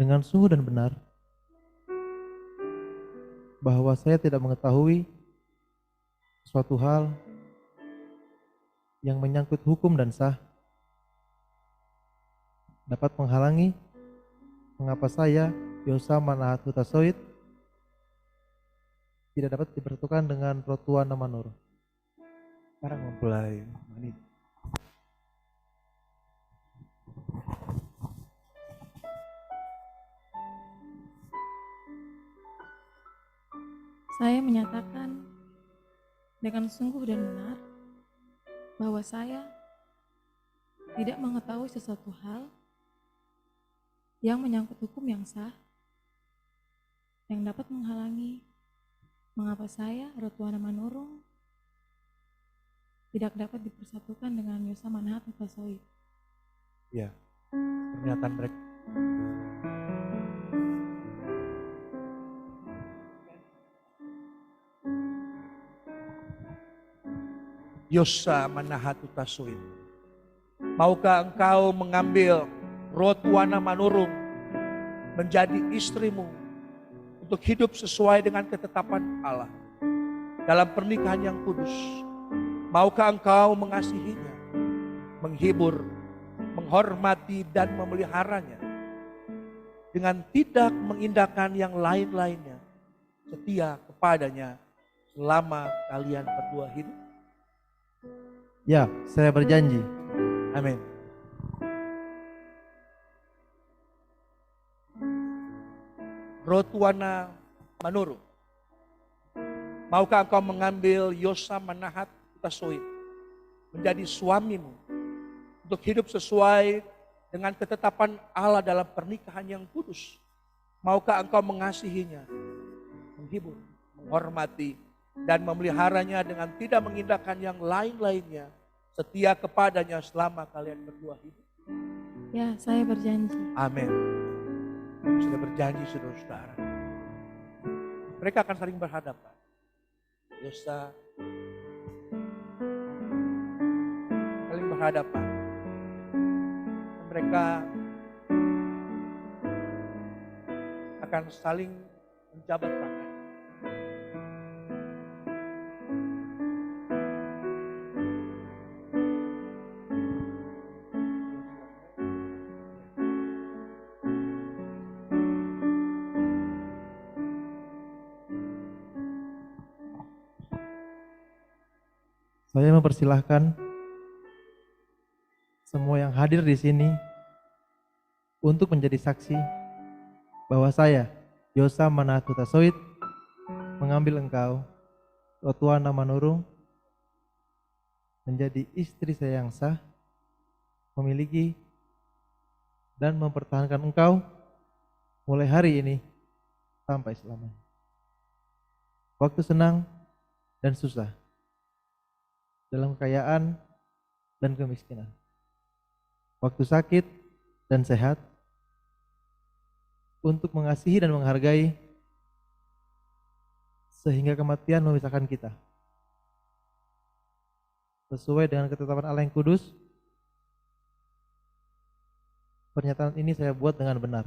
C: dengan sungguh dan benar bahwa saya tidak mengetahui suatu hal yang menyangkut hukum dan sah dapat menghalangi mengapa saya, Yosa Manahat Hutasoit, tidak dapat dipersatukan dengan Rotuana Manurung.
B: Sekarang mempelai wanita.
D: Saya menyatakan dengan sungguh dan benar bahwa saya tidak mengetahui sesuatu hal yang menyangkut hukum yang sah yang dapat menghalangi mengapa saya, Rotuana Manurung, tidak dapat dipersatukan dengan Yosa Manahat Hutasoit.
B: Ya, pernyataan mereka. Yosa Manahat Hutasoit, maukah engkau mengambil Rotuana Manurung menjadi istrimu untuk hidup sesuai dengan ketetapan Allah dalam pernikahan yang kudus? Maukah engkau mengasihinya, menghibur, menghormati dan memeliharanya dengan tidak mengindahkan yang lain-lainnya, setia kepadanya selama kalian berdua hidup?
C: Ya, saya berjanji.
B: Amin. Rotuana Manurung, maukah engkau mengambil Yosa Manahat Hutasoit menjadi suamimu untuk hidup sesuai dengan ketetapan Allah dalam pernikahan yang kudus? Maukah engkau mengasihinya, menghibur, menghormati, dan memeliharanya dengan tidak mengindahkan yang lain-lainnya, setia kepadanya selama kalian berdua hidup?
D: Ya, saya berjanji.
B: Amin. Sudah berjanji saudara-saudara. Mereka akan saling berhadapan. Yosa saling berhadapan. Dan mereka akan saling menjabat tangan.
C: Saya mempersilahkan semua yang hadir di sini untuk menjadi saksi bahwa saya, Yosa Manahat Hutasoit, mengambil engkau, Rotuana Manurung, menjadi istri saya yang sah, memiliki dan mempertahankan engkau mulai hari ini sampai selamanya. Waktu senang dan susah, dalam kekayaan dan kemiskinan, waktu sakit dan sehat, untuk mengasihi dan menghargai sehingga kematian memisahkan kita. Sesuai dengan ketetapan Allah yang kudus, pernyataan ini saya buat dengan benar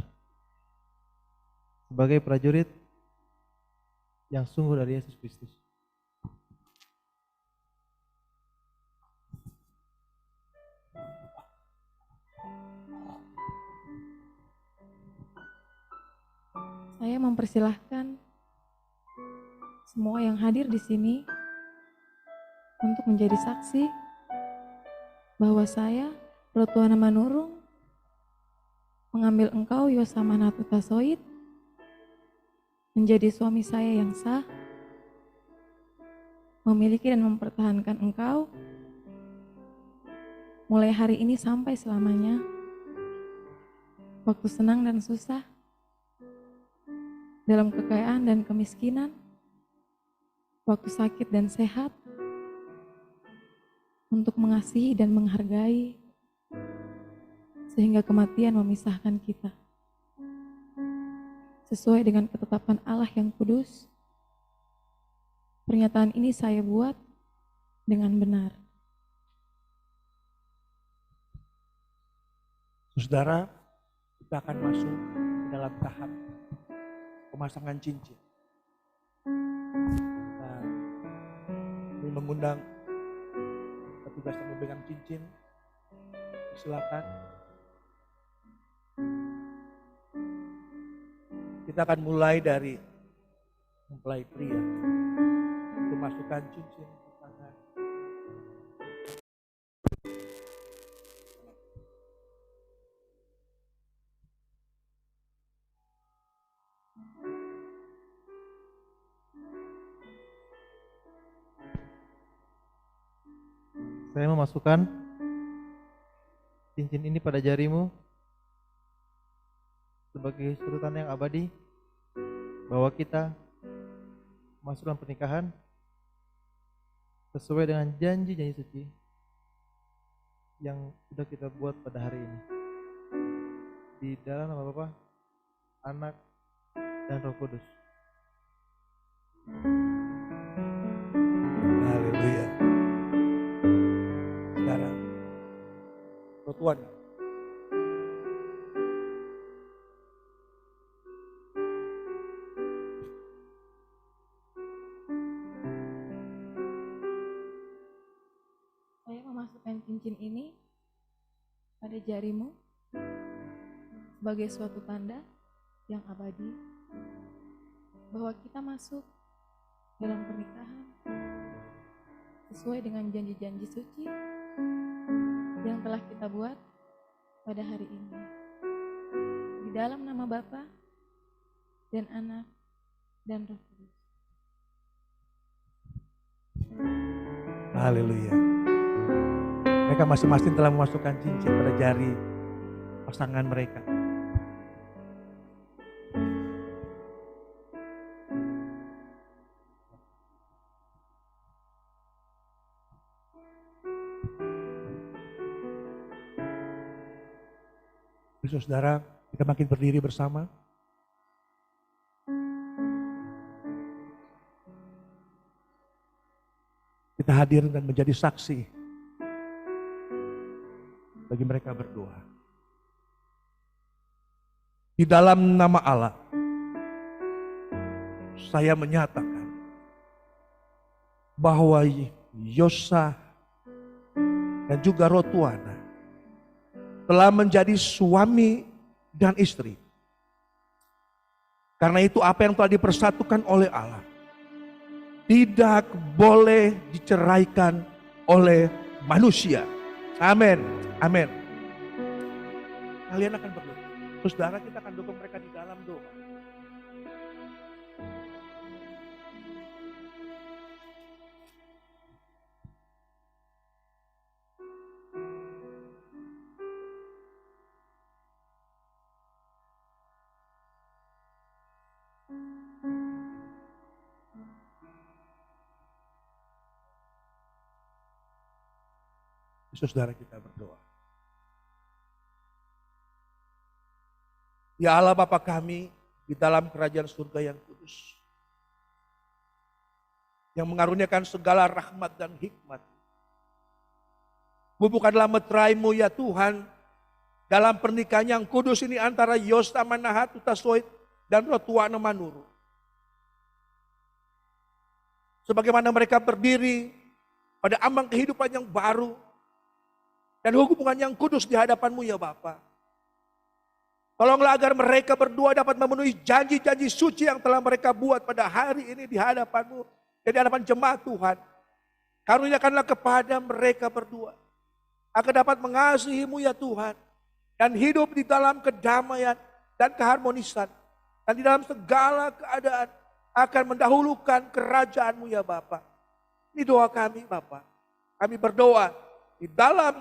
C: sebagai prajurit yang sungguh dari Yesus Kristus.
D: Saya mempersilahkan semua yang hadir di sini untuk menjadi saksi bahwa saya, Rotuana Manurung, mengambil engkau, Yosa Manhat Hutasoit, menjadi suami saya yang sah, memiliki dan mempertahankan engkau, mulai hari ini sampai selamanya, waktu senang dan susah, dalam kekayaan dan kemiskinan, waktu sakit dan sehat, untuk mengasihi dan menghargai, sehingga kematian memisahkan kita. Sesuai dengan ketetapan Allah yang kudus, pernyataan ini saya buat dengan benar.
B: Saudara, kita akan masuk ke dalam tahap pemasangan cincin. Nah, ini mengundang petugas yang memegang cincin, silakan. Kita akan mulai dari mempelai pria, memasukkan cincin ke tangan.
C: Saya memasukkan cincin ini pada jarimu sebagai surutan yang abadi bahwa kita masukkan pernikahan sesuai dengan janji-janji suci yang sudah kita buat pada hari ini. Di dalam nama Bapa, Anak, dan Roh Kudus.
B: Haleluya. Sekarang, Tuhan,
D: Saya memasukkan cincin ini pada jarimu sebagai suatu tanda yang abadi bahwa kita masuk dalam pernikahan sesuai dengan janji-janji suci yang telah kita buat pada hari ini. Di dalam nama Bapa dan Anak dan Roh Kudus.
B: haleluya. Mereka masing-masing telah memasukkan cincin pada jari pasangan mereka. Saudara, kita makin berdiri bersama. Kita hadir dan menjadi saksi bagi mereka berdua. Di dalam nama Allah, saya menyatakan bahwa Yosa dan juga Rotuana telah menjadi suami dan istri. Karena itu apa yang telah dipersatukan oleh Allah tidak boleh diceraikan oleh manusia. Amin. Amin. Kalian akan berdoa. Saudara, kita akan dukung mereka di dalam doa. Saudara, kita berdoa. Ya Allah Bapa kami di dalam kerajaan surga yang kudus, yang mengaruniakan segala rahmat dan hikmat. Bubukanlah meteraimu ya Tuhan dalam pernikahan yang kudus ini antara Yosa Manhat Hutasoit dan Rotuana Manurung. Sebagaimana mereka berdiri pada ambang kehidupan yang baru dan hubungan yang kudus di hadapan-Mu ya Bapa. Tolonglah agar mereka berdua dapat memenuhi janji-janji suci yang telah mereka buat pada hari ini di hadapan-Mu dan di hadapan jemaat Tuhan. Karuniakanlah kepada mereka berdua agar dapat mengasihi-Mu ya Tuhan dan hidup di dalam kedamaian dan keharmonisan dan di dalam segala keadaan akan mendahulukan kerajaan-Mu ya Bapa. Ini doa kami Bapa. Kami berdoa di dalam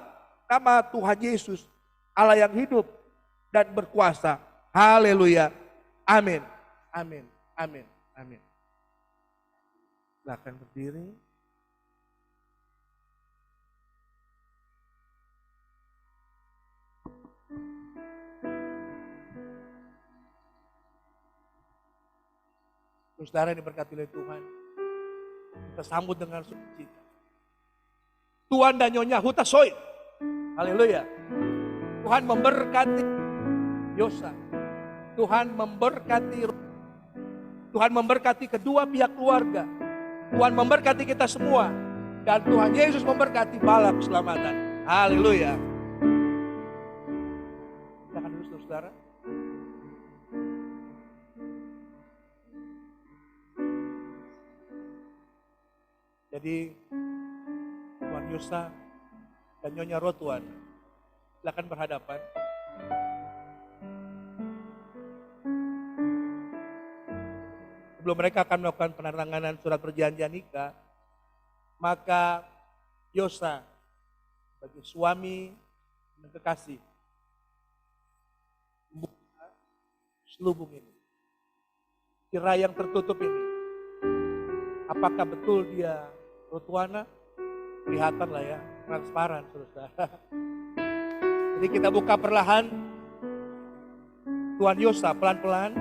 B: nama Tuhan Yesus, Allah yang hidup dan berkuasa. Haleluya. Amin. Amin. Amin. Amin. Silakan berdiri. Saudara yang diberkati oleh Tuhan, kita sambut dengan sukacita. Tuan dan Nyonya Hutasoy. Haleluya. Tuhan memberkati Yosa. Tuhan memberkati kedua pihak keluarga. Tuhan memberkati kita semua. Dan Tuhan Yesus memberkati bala keselamatan. Haleluya. Silakan dulu saudara. Jadi Tuan Yosa dan Nyonya Rotuan silakan berhadapan. Sebelum mereka akan melakukan penandatanganan surat perjanjian nikah, maka Yosa sebagai suami dan kekasih membuka selubung ini. Tirai yang tertutup ini, apakah betul dia Rotuana? Kelihatan lah ya, transparan saudara. Jadi kita buka perlahan. Tuan Yosa pelan-pelan.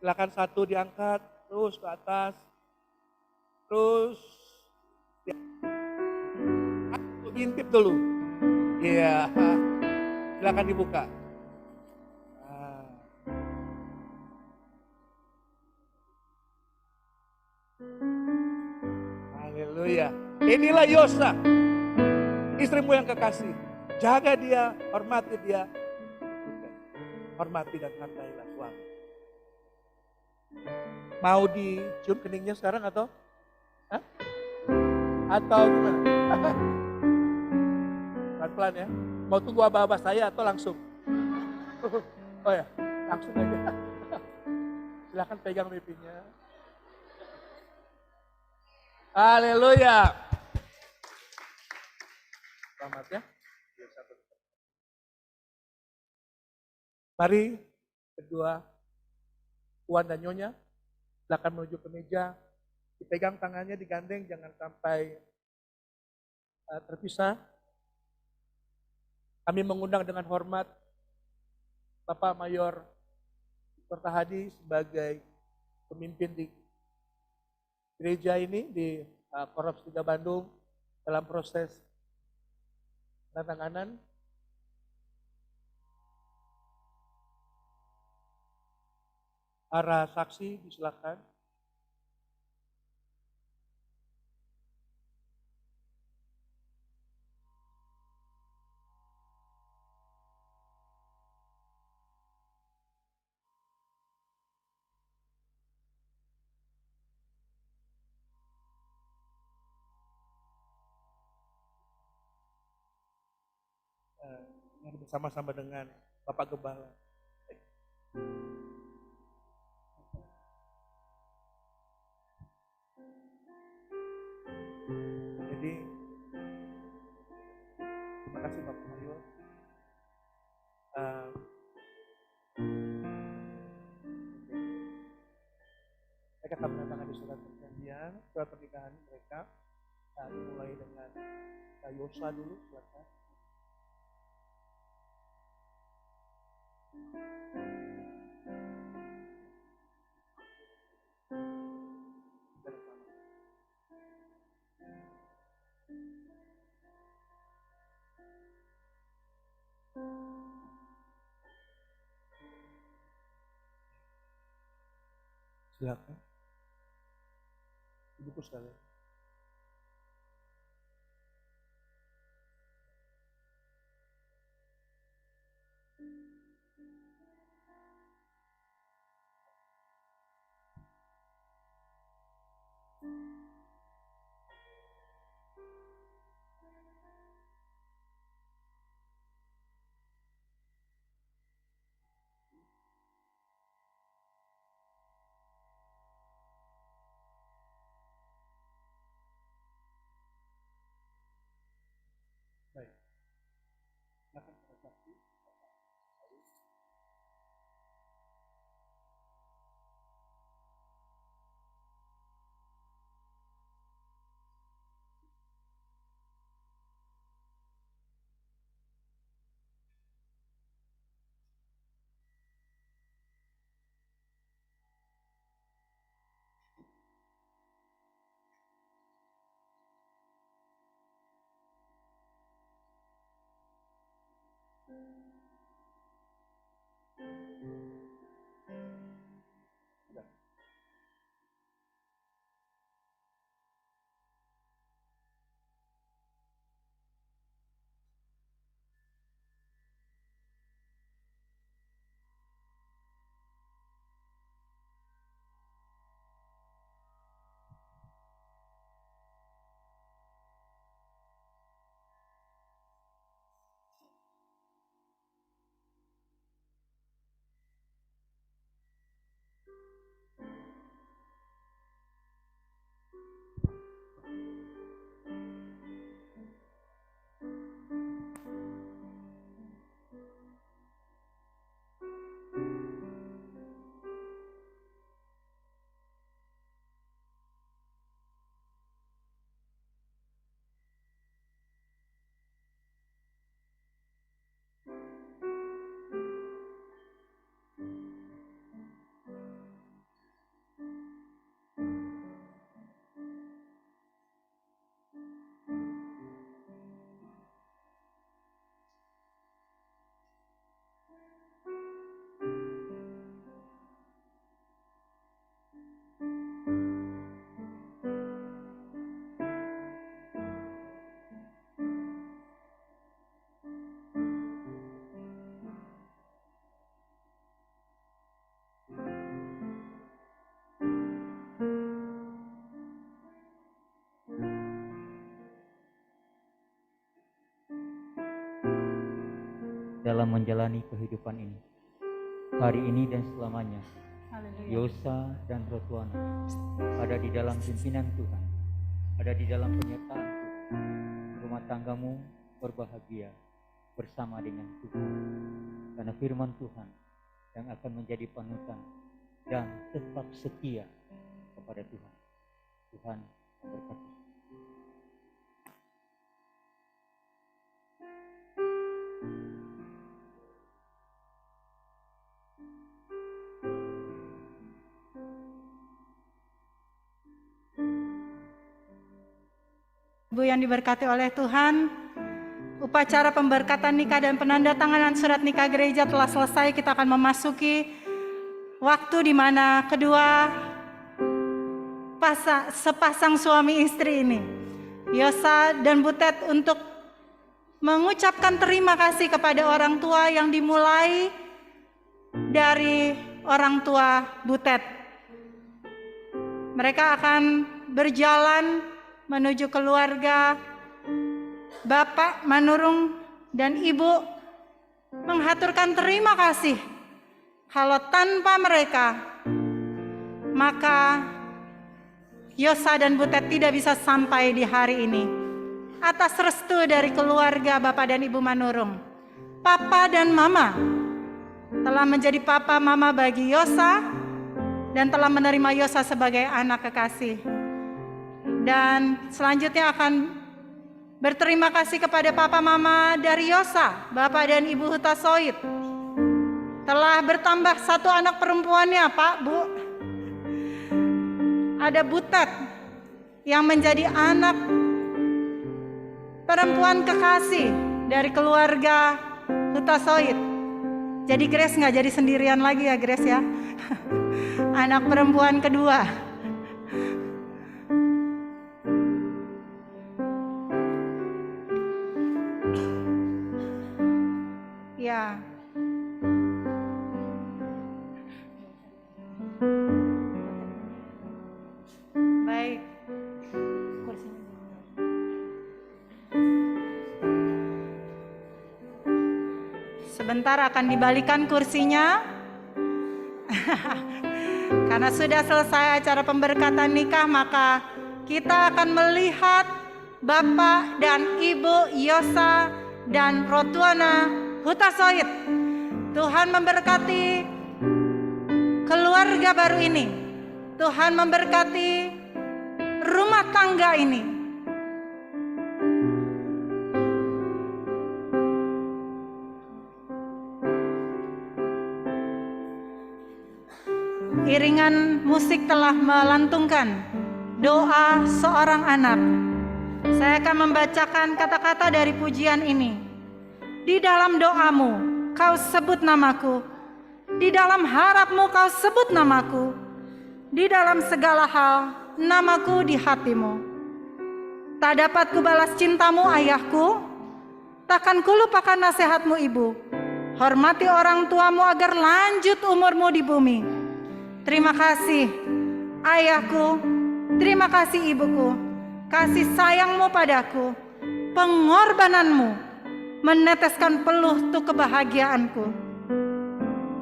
B: Silakan satu diangkat, terus ke atas. Terus intip dulu. Iya. Silakan dibuka. Haleluya. Inilah Yosa, istrimu yang kekasih. Jaga dia, hormati dia. Hormati dan hargailah suami. Mau dicium keningnya sekarang atau? Hah? Atau gimana? Pelan-pelan ya. Mau tunggu aba-aba saya atau langsung? Oh ya, langsung aja. Silahkan pegang pipinya. Haleluya. Selamat ya. Mari kedua Tuan dan Nyonya silakan menuju ke meja. Dipegang tangannya, digandeng, jangan sampai terpisah. Kami mengundang dengan hormat Bapak Mayor Pertahadi sebagai pemimpin di gereja ini di Korps 3 Bandung dalam proses penandatanganan. Para saksi disilakan. Bersama-sama dengan Bapak Gembala. Jadi terima kasih Bapak Mayor. Mereka akan menandatangani surat perjanjian, surat pernikahan mereka. Dimulai dengan Yosa dulu, silakan. Silakan. Ibu sekalian.
E: dalam menjalani kehidupan ini, hari ini dan selamanya. Yosa dan Rotwana ada di dalam pimpinan Tuhan, ada di dalam penyertaan Tuhan. Rumah tanggamu berbahagia bersama dengan Tuhan, karena firman Tuhan yang akan menjadi panutan dan tetap setia kepada Tuhan. Tuhan memberkati.
A: Ibu yang diberkati oleh Tuhan, upacara pemberkatan nikah dan penandatanganan surat nikah gereja telah selesai. Kita akan memasuki waktu di mana kedua sepasang suami istri ini, Yosa dan Butet, untuk mengucapkan terima kasih kepada orang tua yang dimulai dari orang tua Butet. Mereka akan berjalan menuju keluarga Bapak Manurung dan Ibu, menghaturkan terima kasih. Kalau tanpa mereka, maka Yosa dan Butet tidak bisa sampai di hari ini. Atas restu dari keluarga Bapak dan Ibu Manurung, Papa dan Mama telah menjadi Papa Mama bagi Yosa dan telah menerima Yosa sebagai anak kekasih. Dan selanjutnya akan berterima kasih kepada Papa Mama dari Yosa, Bapak dan Ibu Hutasoid. Telah bertambah satu anak perempuannya, Pak, Bu. Ada Butet yang menjadi anak perempuan kekasih dari keluarga Hutasoid. Jadi Grace nggak jadi sendirian lagi ya, Grace ya. Anak perempuan kedua. Ya. Baik. Sebentar akan dibalikan kursinya. Karena sudah selesai acara pemberkatan nikah, maka kita akan melihat Bapak dan Ibu Yosa dan Rotuana Hutasoit. Tuhan memberkati keluarga baru ini. Tuhan memberkati rumah tangga ini. Iringan musik telah melantungkan doa seorang anak. Saya akan membacakan kata-kata dari pujian ini. Di dalam doamu, kau sebut namaku. Di dalam harapmu, kau sebut namaku. Di dalam segala hal, namaku di hatimu. Tak dapat kubalas cintamu, ayahku. Takkan kulupakan nasihatmu, ibu. Hormati orang tuamu agar lanjut umurmu di bumi. Terima kasih, ayahku. Terima kasih, ibuku. Kasih sayangmu padaku, pengorbananmu meneteskan peluh untuk kebahagiaanku.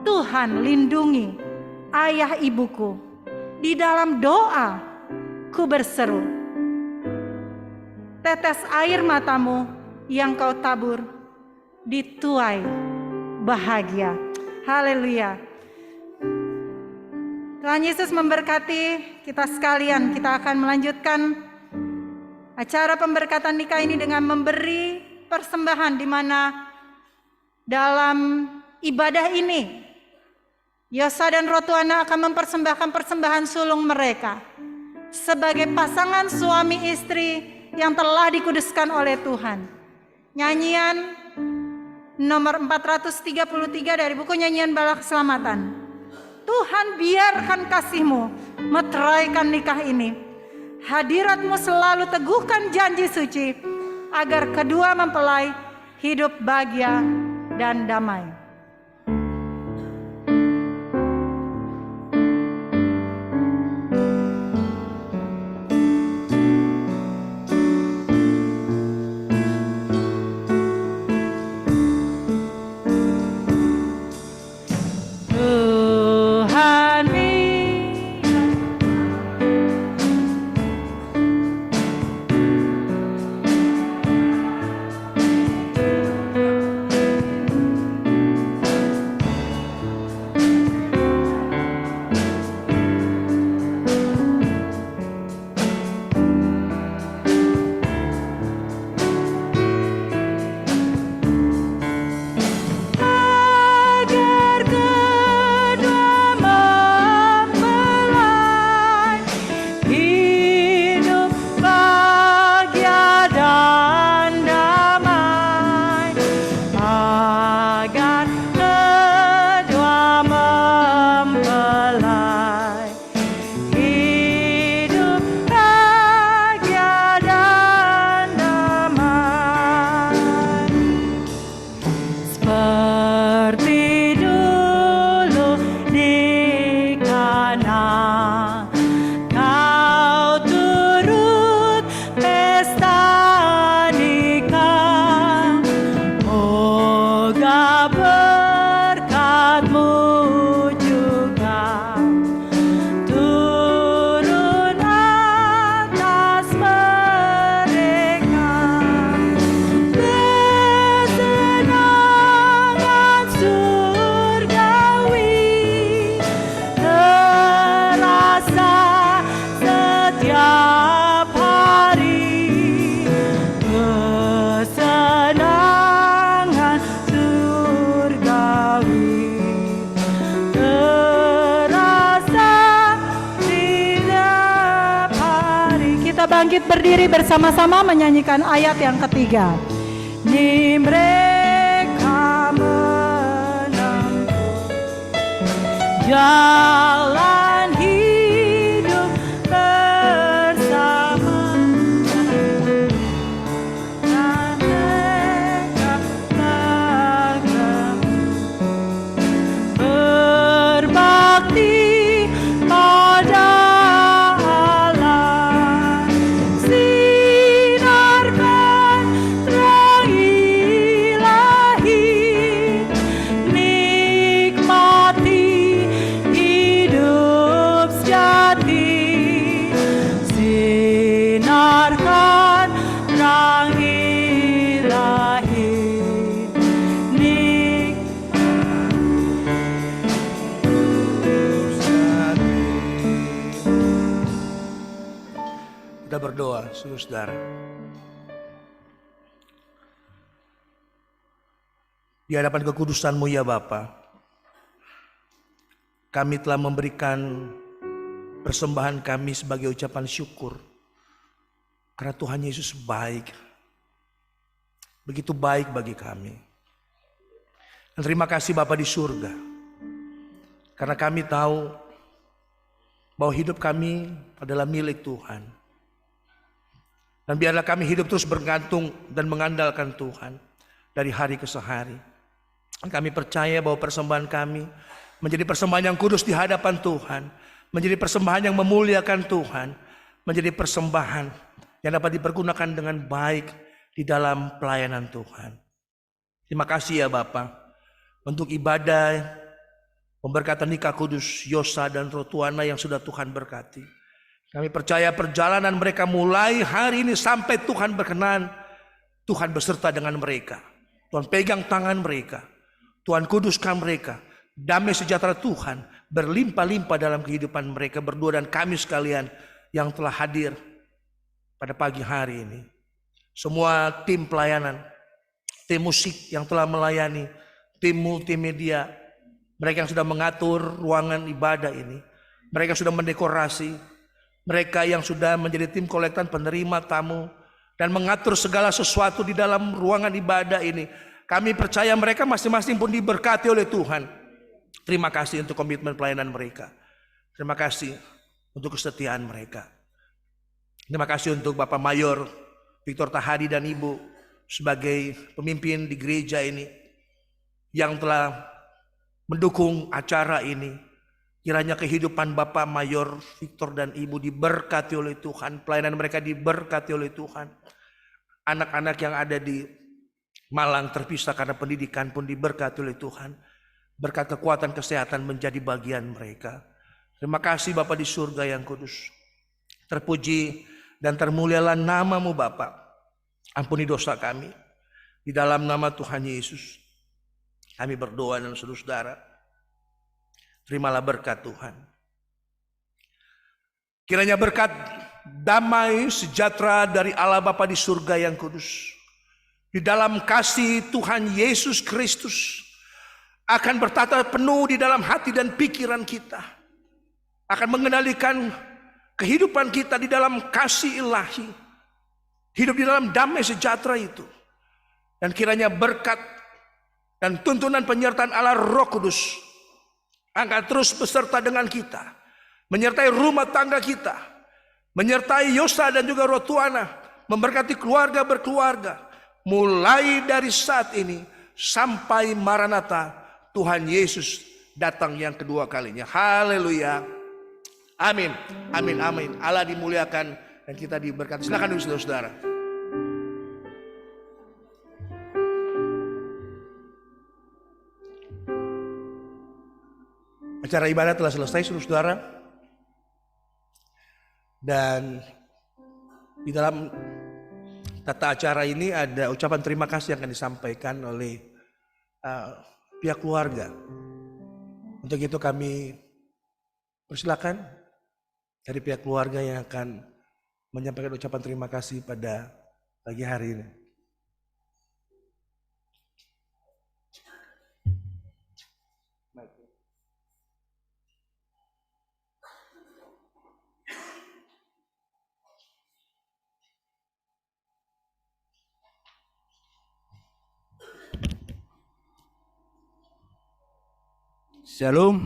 A: Tuhan lindungi ayah ibuku. Di dalam doa ku berseru. Tetes air matamu yang kau tabur dituai bahagia. Haleluya. Tuhan Yesus memberkati kita sekalian. Kita akan melanjutkan acara pemberkatan nikah ini dengan memberi persembahan, di mana dalam ibadah ini Yosa dan Rotuana akan mempersembahkan persembahan sulung mereka sebagai pasangan suami istri yang telah dikuduskan oleh Tuhan. Nyanyian nomor 433 dari buku Nyanyian Bala Keselamatan. Tuhan, biarkan kasih-Mu meteraikan nikah ini. Hadirat-Mu selalu teguhkan janji suci, agar kedua mempelai hidup bahagia dan damai. bangkit berdiri bersama-sama menyanyikan ayat yang ketiga. Ni mereka menempuh jalan hidup bersama, dan mereka akan berbakti pada Allah. Sinarkan terang ilahi, nikmati hidup
B: Kita berdoa, saudara. Di hadapan kekudusan-Mu ya Bapa, kami telah memberikan persembahan kami sebagai ucapan syukur. Karena Tuhan Yesus baik. Begitu baik bagi kami. Dan terima kasih Bapa di surga. Karena kami tahu bahwa hidup kami adalah milik Tuhan. Dan biarlah kami hidup terus bergantung dan mengandalkan Tuhan dari hari ke hari. Kami percaya bahwa persembahan kami menjadi persembahan yang kudus di hadapan Tuhan, menjadi persembahan yang memuliakan Tuhan, menjadi persembahan yang dapat dipergunakan dengan baik di dalam pelayanan Tuhan. Terima kasih ya Bapa untuk ibadah pemberkatan nikah kudus Yosa dan Rotuana yang sudah Tuhan berkati. Kami percaya perjalanan mereka mulai hari ini sampai Tuhan berkenan, Tuhan beserta dengan mereka. Tuhan pegang tangan mereka, Tuhan kuduskan mereka. Damai sejahtera Tuhan berlimpah-limpah dalam kehidupan mereka berdua dan kami sekalian yang telah hadir pada pagi hari ini. Semua tim pelayanan, tim musik yang telah melayani, tim multimedia, mereka yang sudah mengatur ruangan ibadah ini, mereka yang sudah mendekorasi, mereka yang sudah menjadi tim kolektan penerima tamu dan mengatur segala sesuatu di dalam ruangan ibadah ini. Kami percaya mereka masing-masing pun diberkati oleh Tuhan. Terima kasih untuk komitmen pelayanan mereka. Terima kasih untuk kesetiaan mereka. Terima kasih untuk Bapak Mayor Victor Tahadi dan Ibu sebagai pemimpin di gereja ini yang telah mendukung acara ini. Kiranya kehidupan Bapak Mayor Victor dan Ibu diberkati oleh Tuhan. Pelayanan mereka diberkati oleh Tuhan. Anak-anak yang ada di Malang terpisah karena pendidikan pun diberkati oleh Tuhan. Berkat kekuatan kesehatan menjadi bagian mereka. Terima kasih Bapa di surga yang kudus. Terpuji dan termulialah nama-Mu Bapa. Ampuni dosa kami. Di dalam nama Tuhan Yesus kami berdoa dan saudara. Terimalah berkat Tuhan. Kiranya berkat damai sejahtera dari Allah Bapa di surga yang kudus. Di dalam kasih Tuhan Yesus Kristus akan bertata penuh di dalam hati dan pikiran kita. Akan mengendalikan kehidupan kita di dalam kasih ilahi. Hidup di dalam damai sejahtera itu. Dan kiranya berkat dan tuntunan penyertaan Allah Roh Kudus akan terus beserta dengan kita. Menyertai rumah tangga kita. Menyertai Yosa dan juga Rotuana. Memberkati keluarga berkeluarga. Mulai dari saat ini sampai Maranatha Tuhan Yesus datang yang kedua kalinya. Haleluya. Amin. Amin. Amin. Allah dimuliakan dan kita diberkati. Silakan dulu saudara-saudara. Acara ibadah telah selesai saudara-saudara. Dan di dalam tata acara ini ada ucapan terima kasih yang akan disampaikan oleh pihak keluarga. Untuk itu kami persilakan dari pihak keluarga yang akan menyampaikan ucapan terima kasih pada pagi hari ini.
F: Shalom.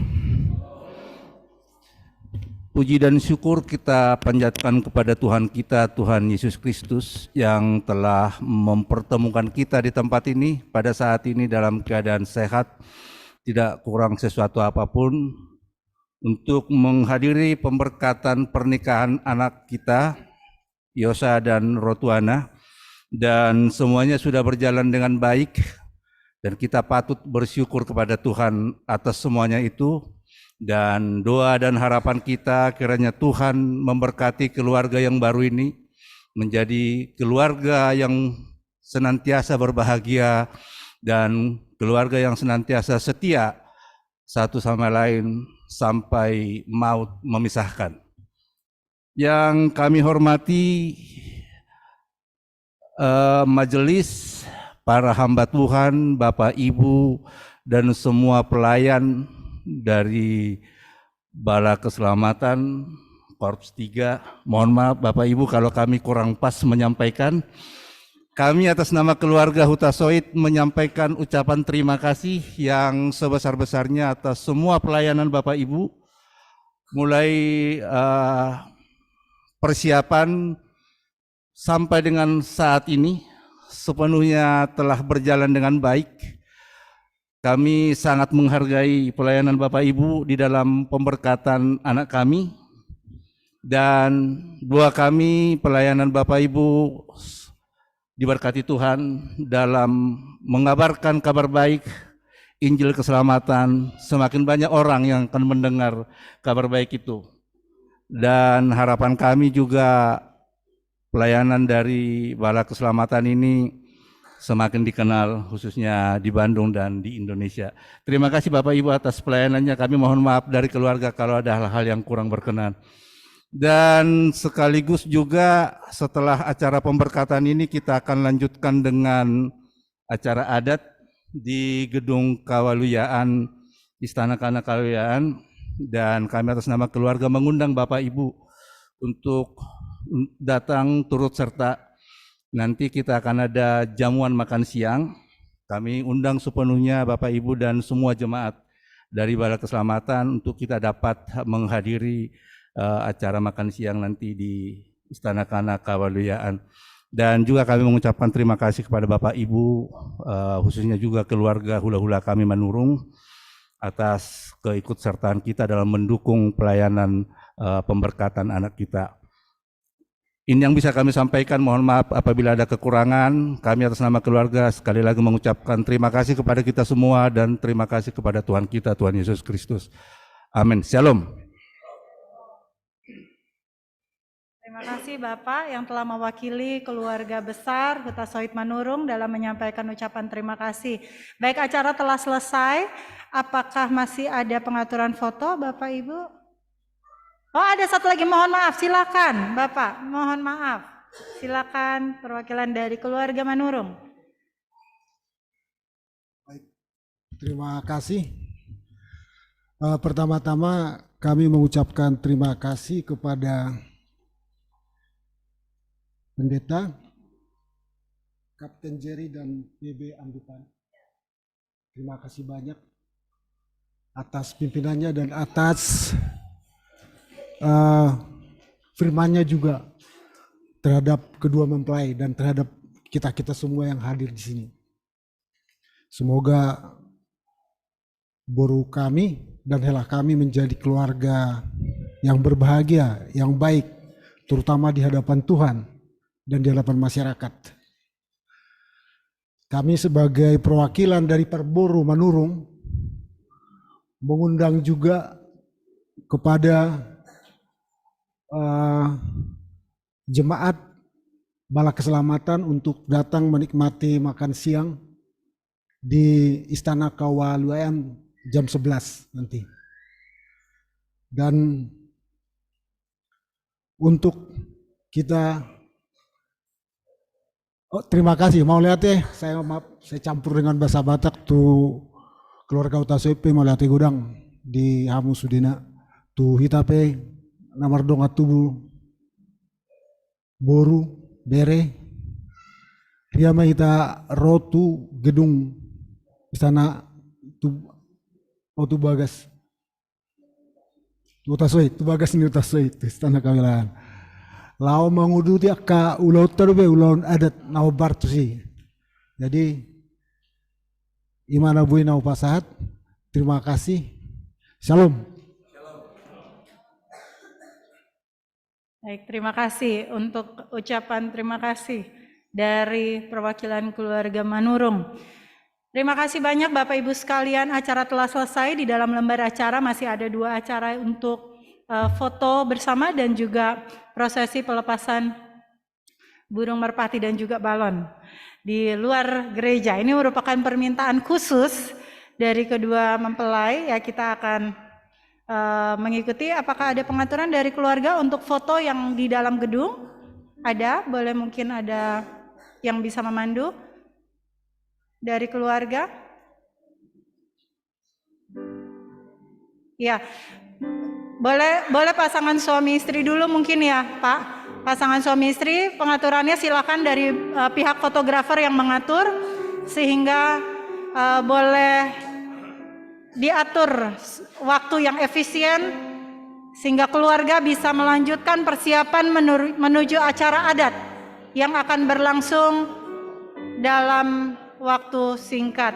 F: Puji dan syukur kita panjatkan kepada Tuhan kita, Tuhan Yesus Kristus yang telah mempertemukan kita di tempat ini pada saat ini dalam keadaan sehat, tidak kurang sesuatu apapun untuk menghadiri pemberkatan pernikahan anak kita, Yosa dan Rotuana, dan semuanya sudah berjalan dengan baik. Dan kita patut bersyukur kepada Tuhan atas semuanya itu. Dan doa dan harapan kita kiranya Tuhan memberkati keluarga yang baru ini. Menjadi keluarga yang senantiasa berbahagia. Dan keluarga yang senantiasa setia satu sama lain sampai maut memisahkan. Yang kami hormati majelis, para hamba Tuhan, Bapak Ibu, dan semua pelayan dari Bala Keselamatan Korps 3. Mohon maaf Bapak Ibu kalau kami kurang pas menyampaikan. Kami atas nama keluarga Huta Soit menyampaikan ucapan terima kasih yang sebesar-besarnya atas semua pelayanan Bapak Ibu, mulai persiapan sampai dengan saat ini sepenuhnya telah berjalan dengan baik. Kami sangat menghargai pelayanan Bapak Ibu di dalam pemberkatan anak kami, dan doa kami pelayanan Bapak Ibu diberkati Tuhan dalam mengabarkan kabar baik Injil keselamatan. Semakin banyak orang yang akan mendengar kabar baik itu. Dan harapan kami juga pelayanan dari Bala Keselamatan ini semakin dikenal khususnya di Bandung dan di Indonesia. Terima kasih Bapak Ibu atas pelayanannya. Kami mohon maaf dari keluarga kalau ada hal-hal yang kurang berkenan. Dan sekaligus juga setelah acara pemberkatan ini kita akan lanjutkan dengan acara adat di Gedung Kawaluyaan, Istana Kana Kawaluyaan, dan kami atas nama keluarga mengundang Bapak Ibu untuk datang turut serta. Nanti kita akan ada jamuan makan siang. Kami undang sepenuhnya Bapak Ibu dan semua jemaat dari Bala Keselamatan untuk kita dapat menghadiri acara makan siang nanti di Istana Kana Kawaluyaan. Dan juga kami mengucapkan terima kasih kepada Bapak Ibu, khususnya juga keluarga hula-hula kami Manurung atas keikutsertaan kita dalam mendukung pelayanan pemberkatan anak kita. Ini yang bisa kami sampaikan. Mohon maaf apabila ada kekurangan. Kami atas nama keluarga sekali lagi mengucapkan terima kasih kepada kita semua dan terima kasih kepada Tuhan kita, Tuhan Yesus Kristus. Amin. Shalom.
A: Terima kasih Bapak yang telah mewakili keluarga besar Huta Soit Manurung dalam menyampaikan ucapan terima kasih. Baik, acara telah selesai. Apakah masih ada pengaturan foto Bapak Ibu? Oh, ada satu lagi, mohon maaf, silakan Bapak, mohon maaf. Silakan perwakilan dari keluarga Manurung.
G: Baik, terima kasih. Pertama-tama kami mengucapkan terima kasih kepada Pendeta, Kapten Jerry dan PB Ambitan. Terima kasih banyak atas pimpinannya dan atas firmannya juga terhadap kedua mempelai dan terhadap kita-kita semua yang hadir di sini. Semoga boru kami dan helah kami menjadi keluarga yang berbahagia, yang baik, terutama di hadapan Tuhan dan di hadapan masyarakat. Kami sebagai perwakilan dari Perboru Manurung mengundang juga kepada jemaat Bala Keselamatan untuk datang menikmati makan siang di Istana Kawaluyaan jam 11 nanti. Dan untuk kita terima kasih. Mau lihat saya campur dengan bahasa Batak tu keluarga Huta Soit mau lihat gudang di Hamu Sudina tu hitape namar dong atubu boru bere ria kita rotu gedung Istana tu bagas Huta Soit tu bagas ni Huta Soit Istana Kawaluyaan. Lau mengudu dia ka ulau terbe ulau adat nau bartu sih. Jadi imana bui nau pasahat. Terima kasih. Shalom.
A: Baik, terima kasih untuk ucapan terima kasih dari perwakilan keluarga Manurung. Terima kasih banyak Bapak Ibu sekalian, acara telah selesai. Di dalam lembar acara masih ada 2 acara untuk foto bersama dan juga prosesi pelepasan burung merpati dan juga balon di luar gereja. Ini merupakan permintaan khusus dari kedua mempelai, ya kita akan mengikuti. Apakah ada pengaturan dari keluarga untuk foto yang di dalam gedung? Ada, boleh mungkin ada yang bisa memandu dari keluarga? Ya, boleh pasangan suami istri dulu mungkin ya Pak. Pasangan suami istri, pengaturannya silakan dari pihak fotografer yang mengatur, sehingga boleh diatur waktu yang efisien sehingga keluarga bisa melanjutkan persiapan menuju acara adat yang akan berlangsung dalam waktu singkat.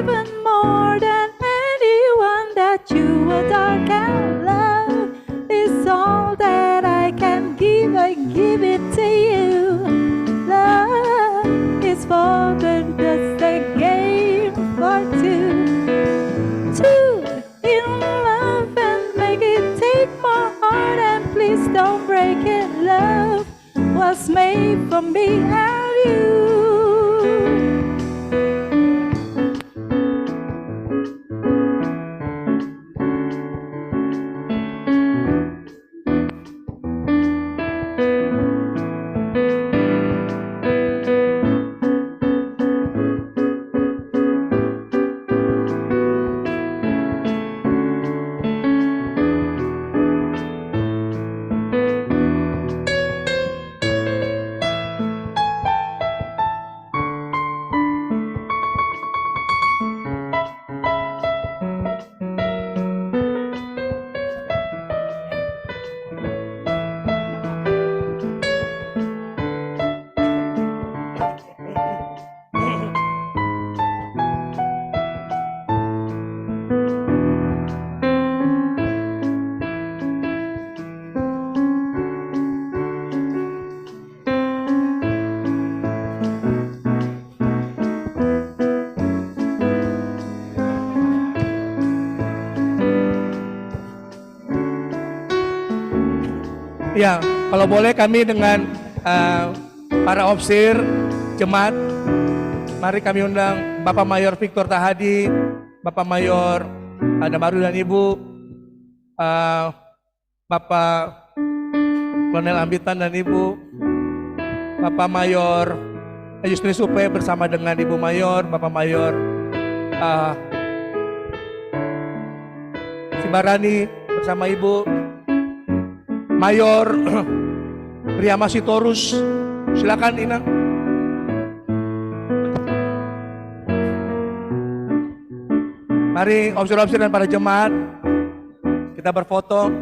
A: even more than anyone that you adore can love. Is all that I can give, I give it to you. Love is more than just a game for two. Two in love and make it take my heart, and please don't break it. Love was made for me and you.
B: Ya, kalau boleh kami dengan para opsir jemaat, mari kami undang Bapak Mayor Victor Tahadi, Bapak Mayor Damaru dan Ibu, Bapak Kolonel Ambitan dan Ibu, Bapak Mayor Yusri Supe bersama dengan Ibu Mayor, Bapak Mayor Sibarani bersama Ibu Mayor Priyama Sitorus, silakan Inang. Mari opsir-opsir dan para jemaat, kita berfoto.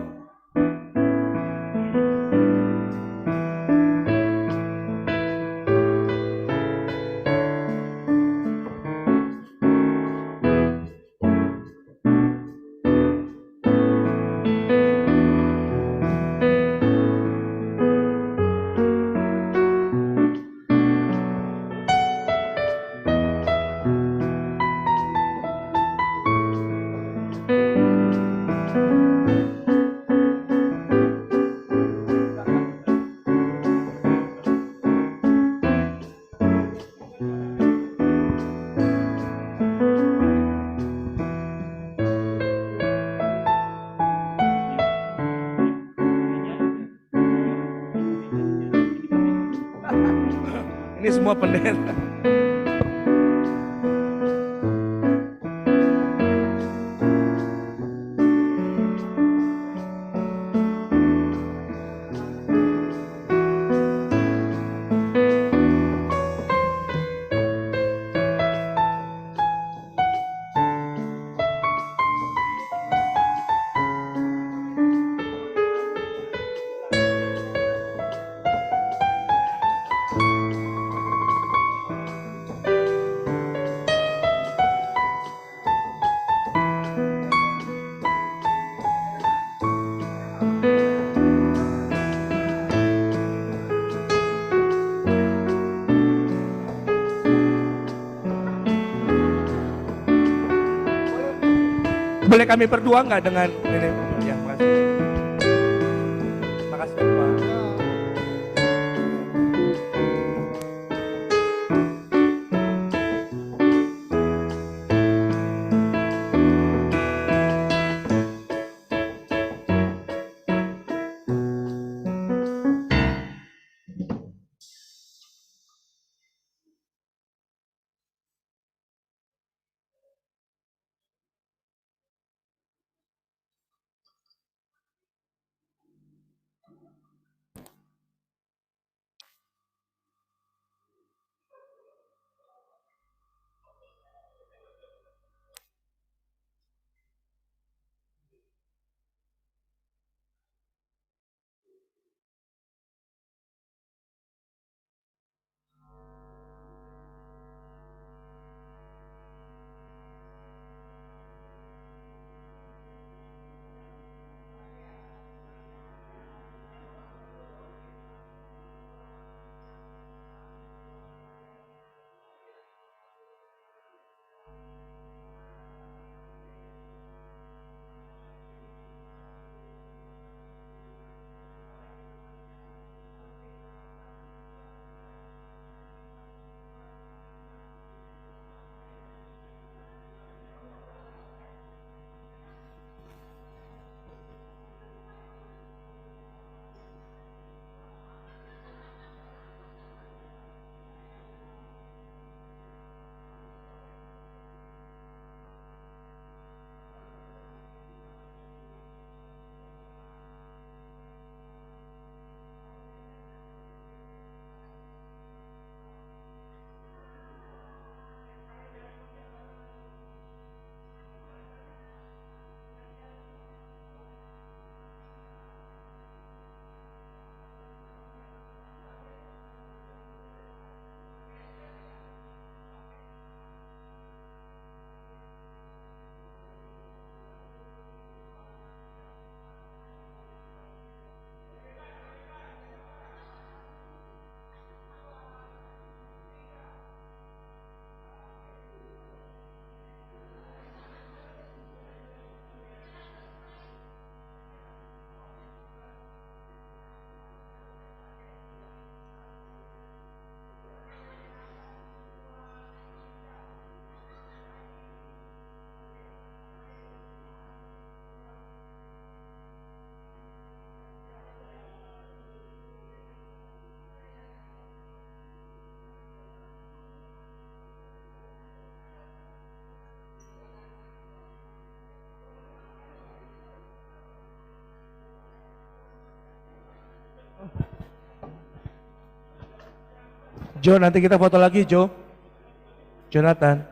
B: Ini semua pendeta. Boleh kami berdua nggak dengan ini? Ya, makasih. Makasih Pak. Jo, nanti kita foto lagi, Jo. Jonathan.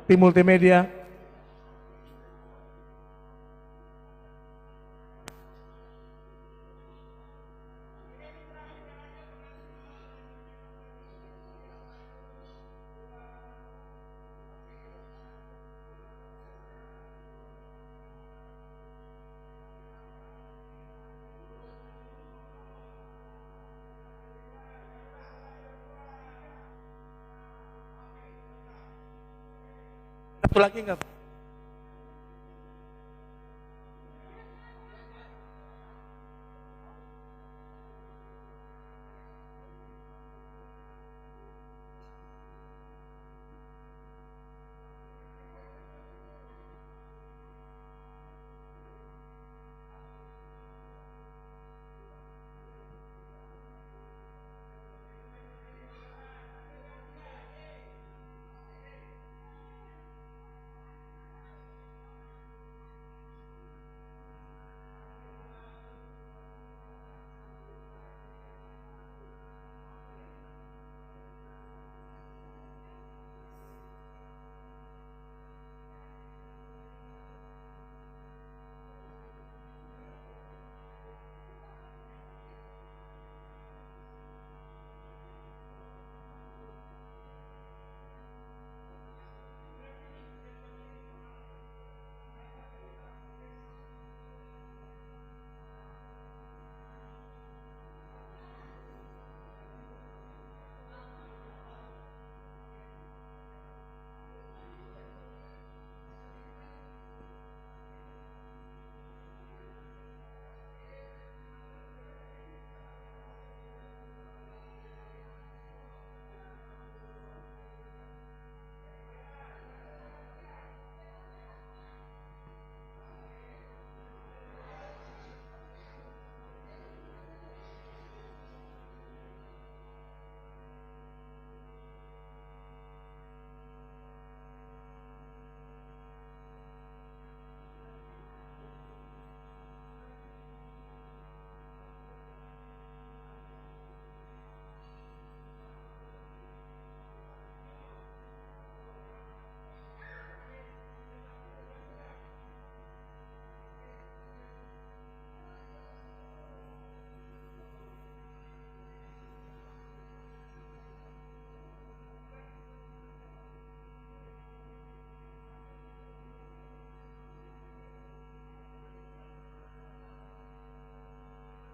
B: Tim multimedia. Satu lagi enggak?